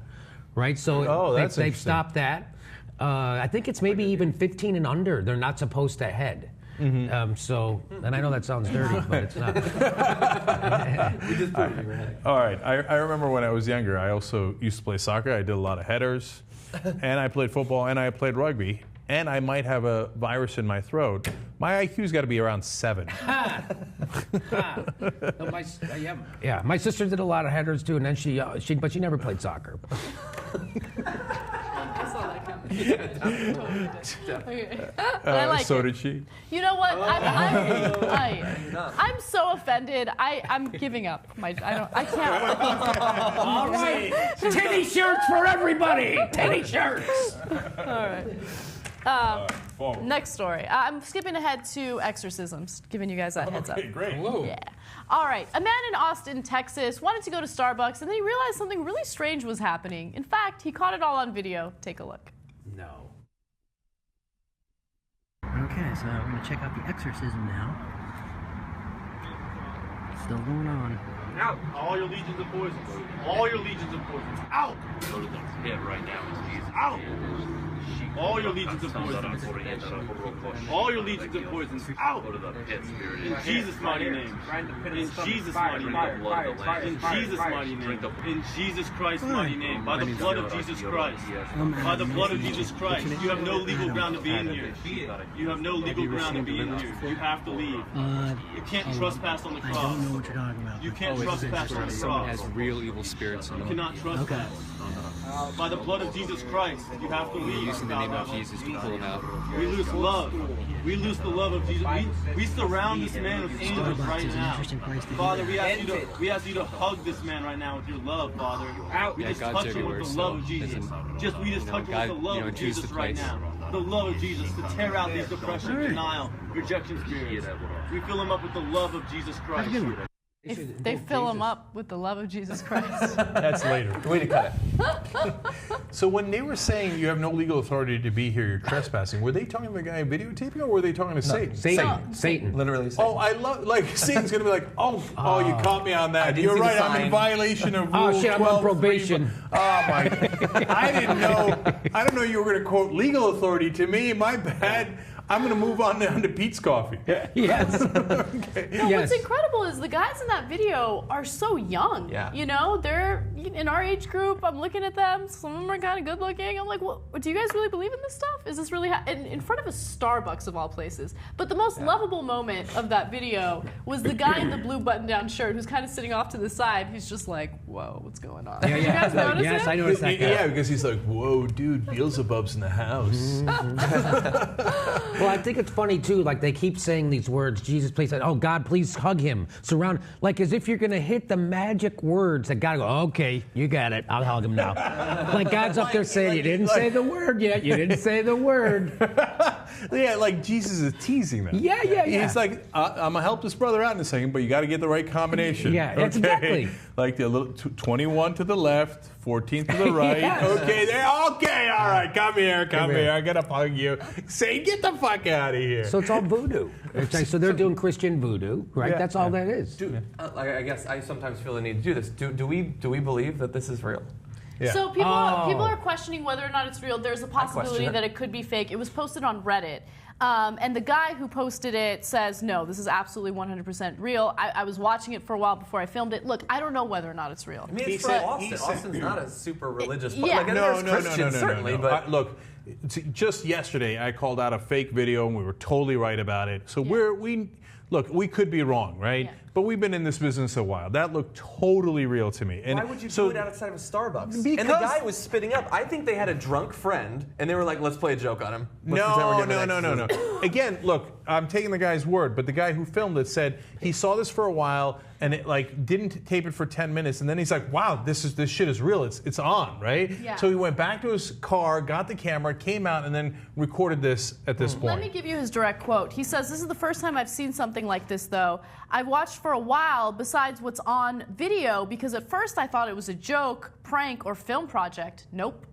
right? So they've stopped that. I think it's maybe even 15 and under, they're not supposed to head. Mm-hmm. And I know that sounds dirty, but it's not. We just put it in your head. All right. I remember when I was younger, I also used to play soccer. I did a lot of headers, and I played football, and I played rugby, and I might have a virus in my throat. My IQ's got to be around 7. No, my sister did a lot of headers too, and then but she never played soccer. I saw that coming. Okay. So did she. You know what? I'm so offended. I'm giving up. I can't. All right. Titty shirts for everybody. Titty shirts. All right. Forward. Next story. I'm skipping ahead to exorcisms, giving you guys that heads up. Okay, great. Yeah. All right. A man in Austin, Texas, wanted to go to Starbucks, and then he realized something really strange was happening. In fact, he caught it all on video. Take a look. No. Okay, so we're going to check out the exorcism now. Still going on. Out! All your legions of poison. All your legions of poison. Out! Go to the pit right now. Jesus. Out! All your legions of poison. All your legions of poison. Out! Go to the pit, spirit. In Jesus' mighty name. In Jesus' mighty name. In Jesus' mighty name. In Jesus Christ's mighty name. By the blood of Jesus Christ. By the blood of Jesus Christ. You have no legal ground to be in here. You have no legal ground to be in here. You have to leave. You can't trespass on the cross. I don't know what you're talking about. You can't trespass on the Someone cross. has real evil spirits in You them. cannot trespass. By the blood of Jesus Christ, you have to leave. Use in the name of Jesus to pull them out. We lose love. We lose the love of Jesus. We surround this man with angels right now. Father, we ask you to hug this man right now with your love, Father. We just touch him with the love of Jesus. We just touch him with the love of Jesus right now. The love of Jesus to tear out these depression, denial, rejection spirits. We fill him up with the love of Jesus Christ. If they fill him up with the love of Jesus Christ. That's later. Way to cut it. So when they were saying you have no legal authority to be here, you're trespassing, were they talking to the guy videotaping or were they talking to Satan? Satan. Literally Satan. Oh, I love, like, Satan's going to be like, oh, you caught me on that. You're right, I'm in violation of Rule 12. Oh, shit, I'm on probation. Oh, my. I didn't know you were going to quote legal authority to me. My bad. I'm going to move on down to Pete's Coffee. Yes. Okay. No, Yes. what's incredible is the guys in that video are so young. Yeah. You know, they're in our age group. I'm looking at them. Some of them are kind of good looking. I'm like, well, do you guys really believe in this stuff? Is this really in front of a Starbucks of all places? But the most lovable moment of that video was the guy in the blue button-down shirt who's kind of sitting off to the side. He's just like, whoa, what's going on? Yeah, You guys notice yes, it? I noticed that guy. Yeah, because he's like, whoa, dude, Beelzebub's in the house. Well, I think it's funny too. Like they keep saying these words. Jesus, please. Oh God, please hug him. Surround. Like as if you're gonna hit the magic words that God go. Okay, you got it. I'll hug him now. Like God's up there saying, you didn't say the word yet. You didn't say the word. Yeah, like Jesus is teasing them. Yeah. He's like, I'm gonna help this brother out in a second, but you got to get the right combination. Yeah, that's exactly. Like the little 21 to the left, 14 to the right. Yes. Okay, there. Okay, all right, come here. I gotta hug you. Say, get the fuck out of here. So it's all voodoo. It's like, so they're doing Christian voodoo, right? Yeah. That's all that is. I guess I sometimes feel the need to do this. Do we believe that this is real? Yeah. So people are questioning whether or not it's real. There's a possibility it. that it could be fake. It was posted on Reddit. And the guy who posted it says, no, this is absolutely 100% real. I was watching it for a while before I filmed it. Look, I don't know whether or not it's real. I mean, it's from Austin. Austin's not a super religious place. Yeah. Like, there's Christians, certainly, but look, just yesterday I called out a fake video and we were totally right about it. So we could be wrong, right? Yeah. But we've been in this business a while. That looked totally real to me. And why would you do it outside of a Starbucks? Because and the guy was spitting up. I think they had a drunk friend, and they were like, let's play a joke on him. Let's pretend we're getting an exorcism." Again, look, I'm taking the guy's word, but the guy who filmed it said he saw this for a while and it like didn't tape it for 10 minutes, and then he's like, wow, this shit is real. It's on, right? Yeah. So he went back to his car, got the camera, came out, and then recorded this at this point. Let me give you his direct quote. He says, this is the first time I've seen something like this, though. I've watched for a while besides what's on video because at first I thought it was a joke, prank, or film project. Nope.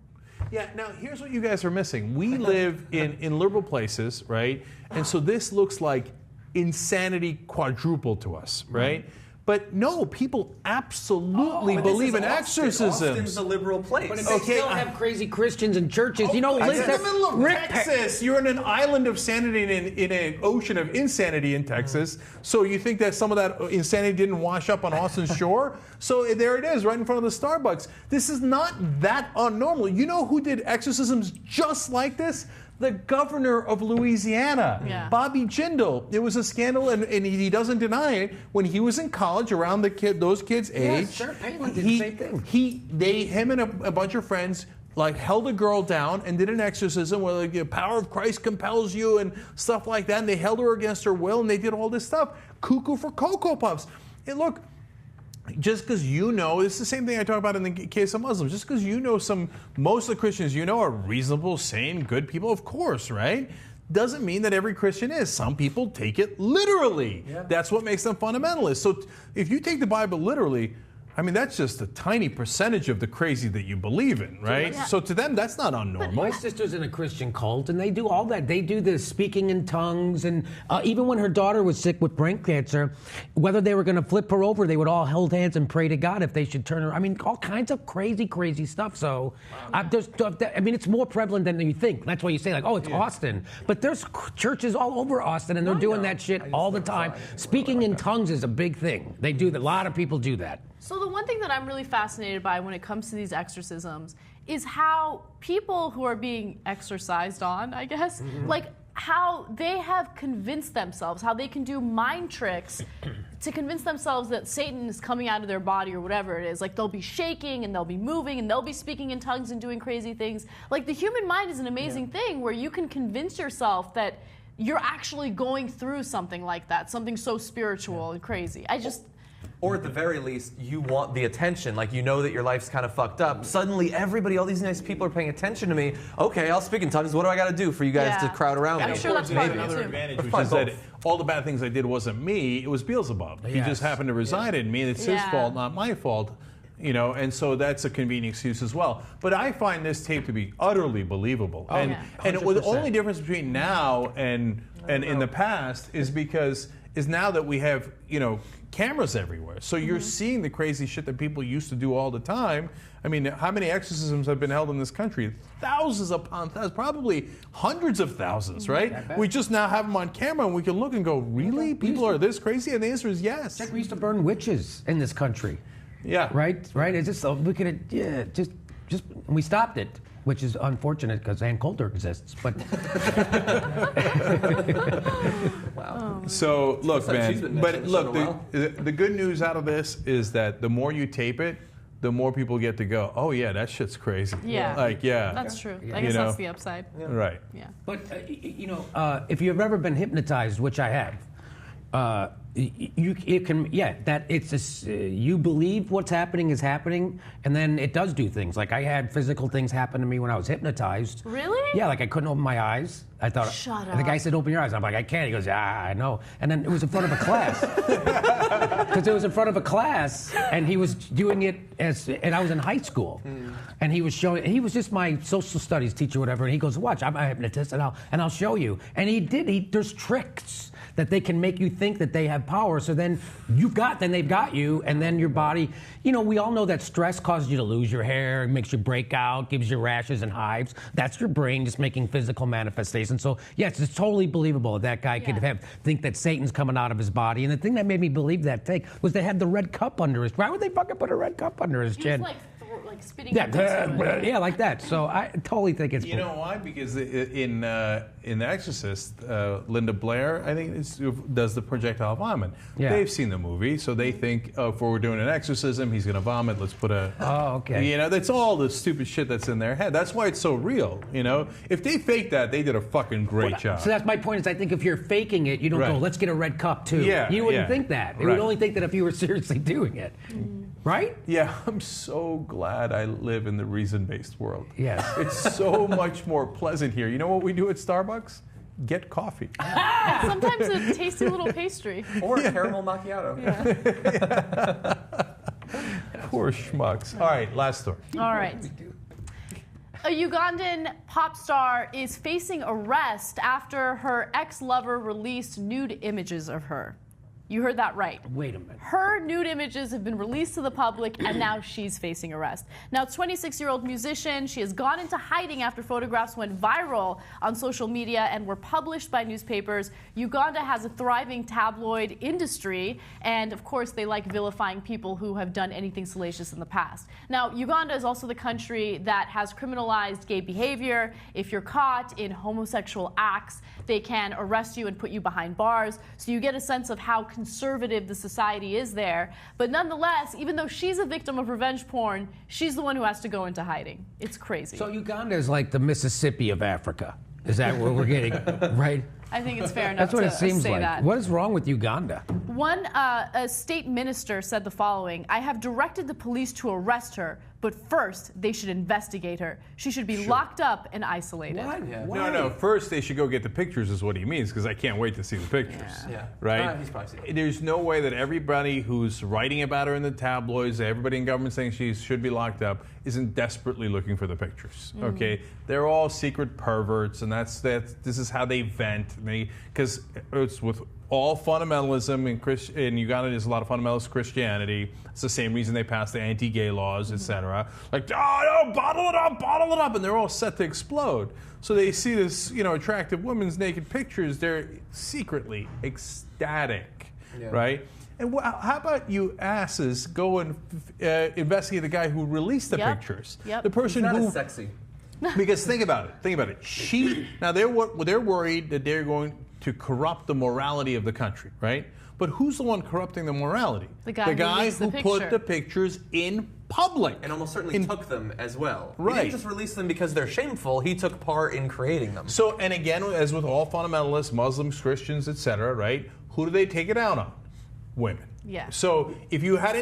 Yeah, now here's what you guys are missing. We live in liberal places, right? And so this looks like insanity quadruple to us, right? But no, people absolutely believe in exorcisms. Austin's a liberal place. But if they still have crazy Christians and churches, you know, it's in the middle of Texas. You're in an island of sanity in an ocean of insanity in Texas. So you think that some of that insanity didn't wash up on Austin's shore? So there it is, right in front of the Starbucks. This is not that unnormal. You know who did exorcisms just like this? The governor of Louisiana, Bobby Jindal. It was a scandal, and he doesn't deny it. When he was in college, around those kids' age, Sarah Palin did the same thing. Him and a bunch of friends like held a girl down and did an exorcism where like, the power of Christ compels you and stuff like that. And they held her against her will, and they did all this stuff. Cuckoo for Cocoa Puffs. And look, just because you know, it's the same thing I talk about in the case of Muslims. Just because you know most of the Christians you know are reasonable, sane, good people, of course, right? doesn't mean that every Christian is. Some people take it literally. Yeah. That's what makes them fundamentalists. So if you take the Bible literally, I mean, that's just a tiny percentage of the crazy that you believe in, right? Yeah. So to them, that's not unnormal. But my sister's in a Christian cult, and they do all that. They do the speaking in tongues, and even when her daughter was sick with brain cancer, whether they were going to flip her over, they would all hold hands and pray to God if they should turn her. I mean, all kinds of crazy, crazy stuff. So, I mean, it's more prevalent than you think. That's why you say, like, oh, it's Austin. But there's churches all over Austin, and they're doing that shit all the time. Speaking in tongues is a big thing. They do that. A lot of people do that. So the one thing that I'm really fascinated by when it comes to these exorcisms is how people who are being exorcised on, I guess, like how they have convinced themselves, how they can do mind tricks to convince themselves that Satan is coming out of their body or whatever it is. Like they'll be shaking and they'll be moving and they'll be speaking in tongues and doing crazy things. Like the human mind is an amazing thing where you can convince yourself that you're actually going through something like that, something so spiritual and crazy. Or at the very least, you want the attention. Like, you know that your life's kind of fucked up. Suddenly, everybody, all these nice people are paying attention to me. Okay, I'll speak in tongues. What do I got to do for you guys to crowd around me? I'm sure that's part of another advantage, which is that all the bad things I did wasn't me. It was Beelzebub. He just happened to reside in me. It's his fault, not my fault. You know, and so that's a convenient excuse as well. But I find this tape to be utterly believable. And the only difference between now and in the past is now that we have, cameras everywhere. So you're seeing the crazy shit that people used to do all the time. I mean, how many exorcisms have been held in this country? Thousands upon thousands, probably hundreds of thousands, right? We just now have them on camera and we can look and go, really? People are this crazy? And the answer is yes. Check, we used to burn witches in this country. Yeah. Right? It's just, we could, we stopped it. Which is unfortunate because Ann Coulter exists, but. Wow. So look, man. But look, the good news out of this is that the more you tape it, the more people get to go, oh yeah, that shit's crazy. Yeah. That's true. I guess that's the upside. Yeah. Right. Yeah. But if you've ever been hypnotized, which I have. You believe what's happening is happening, and then it does do things. Like I had physical things happen to me when I was hypnotized. Really? Yeah, like I couldn't open my eyes. I thought. Shut up. The guy said, "Open your eyes." I'm like, "I can't." He goes, I know." And then it was in front of a class. Because it was in front of a class, and he was doing it and I was in high school, and he was showing. He was just my social studies teacher, whatever. And he goes, "Watch, I'm a hypnotist, and I'll show you." And he did. There's tricks that they can make you think that they have power. So then they've got you, and then your body, we all know that stress causes you to lose your hair, makes you break out, gives you rashes and hives. That's your brain just making physical manifestations. So yes, it's totally believable that guy could think that Satan's coming out of his body. And the thing that made me believe that fake was they had the red cup under his. Why would they fucking put a red cup under his chin? Like spitting. Yeah, like that. So I totally think it's. You know why? Because in The Exorcist, Linda Blair, I think, does the projectile vomit. Yeah. They've seen the movie, so they think, if we're doing an exorcism, he's going to vomit. Let's put a. Oh, okay. That's all the stupid shit that's in their head. That's why it's so real. If they faked that, they did a fucking great job. So that's my point. Is I think if you're faking it, you don't go, let's get a red cup too. Yeah. You wouldn't think that. You would only think that if you were seriously doing it. Right? Yeah, I'm so glad I live in the reason-based world. Yes. It's so much more pleasant here. You know what we do at Starbucks? Get coffee. And sometimes a tasty little pastry. Or a caramel macchiato. Poor schmucks. All right, last story. All right. A Ugandan pop star is facing arrest after her ex-lover released nude images of her. You heard that right. Wait a minute. Her nude images have been released to the public, and now she's facing arrest. Now, 26-year-old musician, she has gone into hiding after photographs went viral on social media and were published by newspapers. Uganda has a thriving tabloid industry, and of course, they like vilifying people who have done anything salacious in the past. Now, Uganda is also the country that has criminalized gay behavior. If you're caught in homosexual acts, they can arrest you and put you behind bars. So you get a sense of how conservative the society is there. But nonetheless, even though she's a victim of revenge porn, she's the one who has to go into hiding. It's crazy. So Uganda is like the Mississippi of Africa. Is that what we're getting, right? I think it's fair enough That's what to it seems say like. that. What is wrong with Uganda? A state minister said the following: "I have directed the police to arrest her, but first they should investigate her. She should be locked up and isolated." What? Yeah. No. First, they should go get the pictures, is what he means, because I can't wait to see the pictures. Yeah. Right? He's probably seen it. There's no way that everybody who's writing about her in the tabloids, everybody in government saying she should be locked up, isn't desperately looking for the pictures. Okay? They're all secret perverts, and this is how they vent. Because it's with all fundamentalism in Uganda, there's a lot of fundamentalist Christianity. It's the same reason they passed the anti-gay laws, etc. Like, oh, no, bottle it up, and they're all set to explode. So they see this, attractive woman's naked pictures. They're secretly ecstatic, right? And how about you asses go and investigate the guy who released the pictures? Yep. The person He's not who as sexy. Because think about it. Now they're worried that they're going to corrupt the morality of the country, right? But who's the one corrupting the morality? The guy who put the pictures in public. And almost certainly took them as well. Right. He didn't just release them because they're shameful. He took part in creating them. So, and again, as with all fundamentalists, Muslims, Christians, etc., right? Who do they take it out on? Women. Yeah. So if you had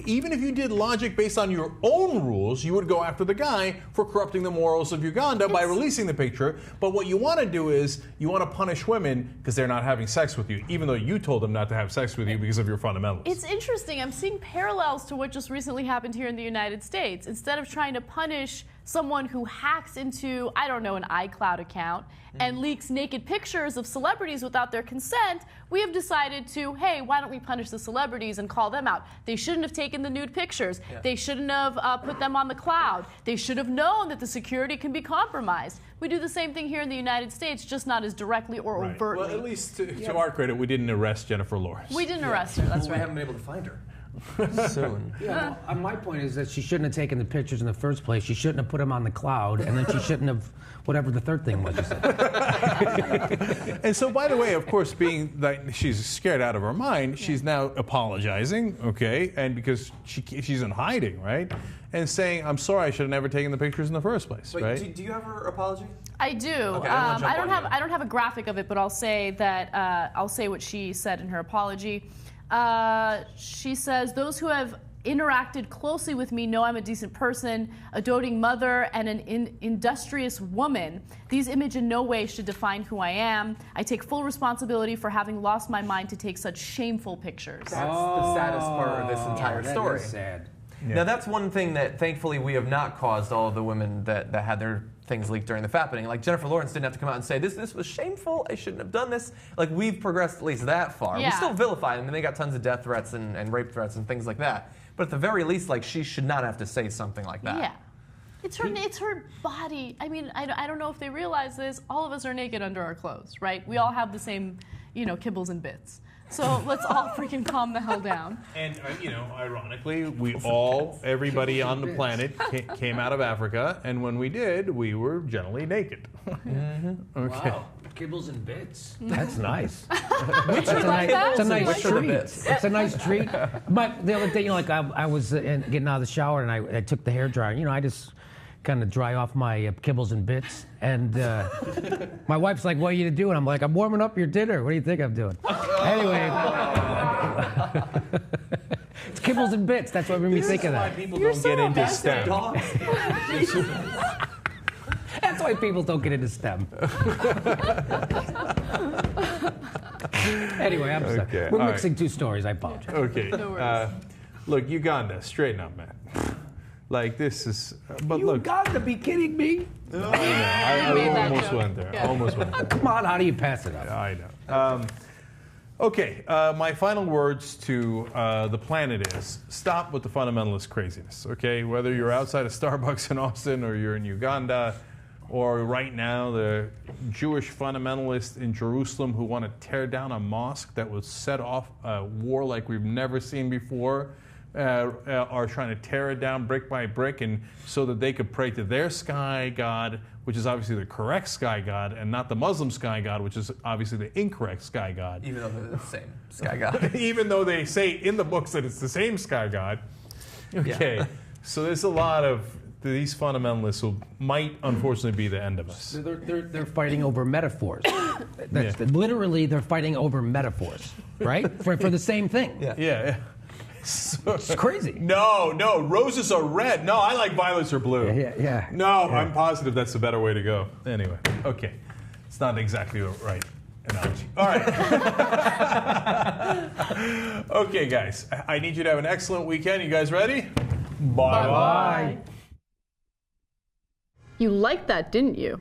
even if you did logic based on your own rules, you would go after the guy for corrupting the morals of Uganda by releasing the picture. But what you want to do is you want to punish women because they're not having sex with you, even though you told them not to have sex with you because of your fundamentals. It's interesting. I'm seeing parallels to what just recently happened here in the United States. Instead of trying to punish someone who hacks into, I don't know, an iCloud account and leaks naked pictures of celebrities without their consent, we have decided to, hey, why don't we punish the celebrities and call them out? They shouldn't have taken the nude pictures. Yeah. They shouldn't have put them on the cloud. They should have known that the security can be compromised. We do the same thing here in the United States, just not as directly or overtly. Well, at least to our credit, we didn't arrest Jennifer Lawrence. We didn't arrest her, that's right. We haven't been able to find her. Soon. Yeah, well, my point is that she shouldn't have taken the pictures in the first place. She shouldn't have put them on the cloud, and then she shouldn't have whatever the third thing was. You said. And so, by the way, of course, being that she's scared out of her mind, she's now apologizing, okay, and because she's in hiding, right, and saying, "I'm sorry, I should have never taken the pictures in the first place." Wait, right? do you have her apology? I do. Okay, I don't have a graphic of it, but I'll say that I'll say what she said in her apology. She says, "Those who have interacted closely with me know I'm a decent person, a doting mother, and an industrious woman. These images in no way should define who I am. I take full responsibility for having lost my mind to take such shameful pictures." That's the saddest part of this entire story. That is sad. Yeah. Now, that's one thing that, thankfully, we have not caused all of the women that had their things leaked during the fappening. Like, Jennifer Lawrence didn't have to come out and say, this was shameful, I shouldn't have done this. Like, we've progressed at least that far. Yeah. We still vilify them, and they got tons of death threats and rape threats and things like that. But at the very least, like, she should not have to say something like that. Yeah. It's her body. I mean, I don't know if they realize this. All of us are naked under our clothes, right? We all have the same, kibbles and bits. So let's all freaking calm the hell down. And, ironically, everybody on the planet came out of Africa, and when we did, we were generally naked. Mm-hmm. Okay. Wow. Kibbles and bits. That's nice. It's a nice treat. It's a nice treat. But the other day, I was getting out of the shower and I took the hairdryer. I just kind of dry off my kibbles and bits. And my wife's like, "What are you doing?" I'm like, "I'm warming up your dinner. What do you think I'm doing?" Anyway. It's kibbles and bits. That's what made me think of that. Why people don't get into STEM. That's why people don't get into STEM. Anyway, I'm sorry. Okay, We're all mixing two stories. I apologize. Okay. No worries. Look, Uganda, straighten up, man. Like, this is... But You look... got to be kidding me. I know. I made that almost joke. went there. Yeah. Almost went there. Come on, how do you pass it up? I know. Okay, my final words to the planet is stop with the fundamentalist craziness, okay? Whether you're outside of Starbucks in Austin or you're in Uganda or right now the Jewish fundamentalists in Jerusalem who want to tear down a mosque that would set off a war like we've never seen before, are trying to tear it down brick by brick and so that they could pray to their sky god, which is obviously the correct sky god, and not the Muslim sky god, which is obviously the incorrect sky god. Even though they're the same sky god. Even though they say in the books that it's the same sky god. Okay, so there's a lot of these fundamentalists might unfortunately be the end of us. They're fighting over metaphors. Literally, they're fighting over metaphors, right? for the same thing. Yeah. It's crazy. No, roses are red. No, I like violets or blue. Yeah. No, I'm positive that's the better way to go. Anyway, okay. It's not exactly the right analogy. All right. Okay, guys. I need you to have an excellent weekend. You guys ready? Bye-bye. You liked that, didn't you?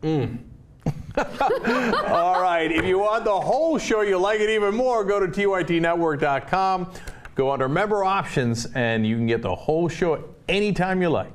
All right. If you want the whole show, you like it even more, go to tytnetwork.com. Go under member options, and you can get the whole show anytime you like.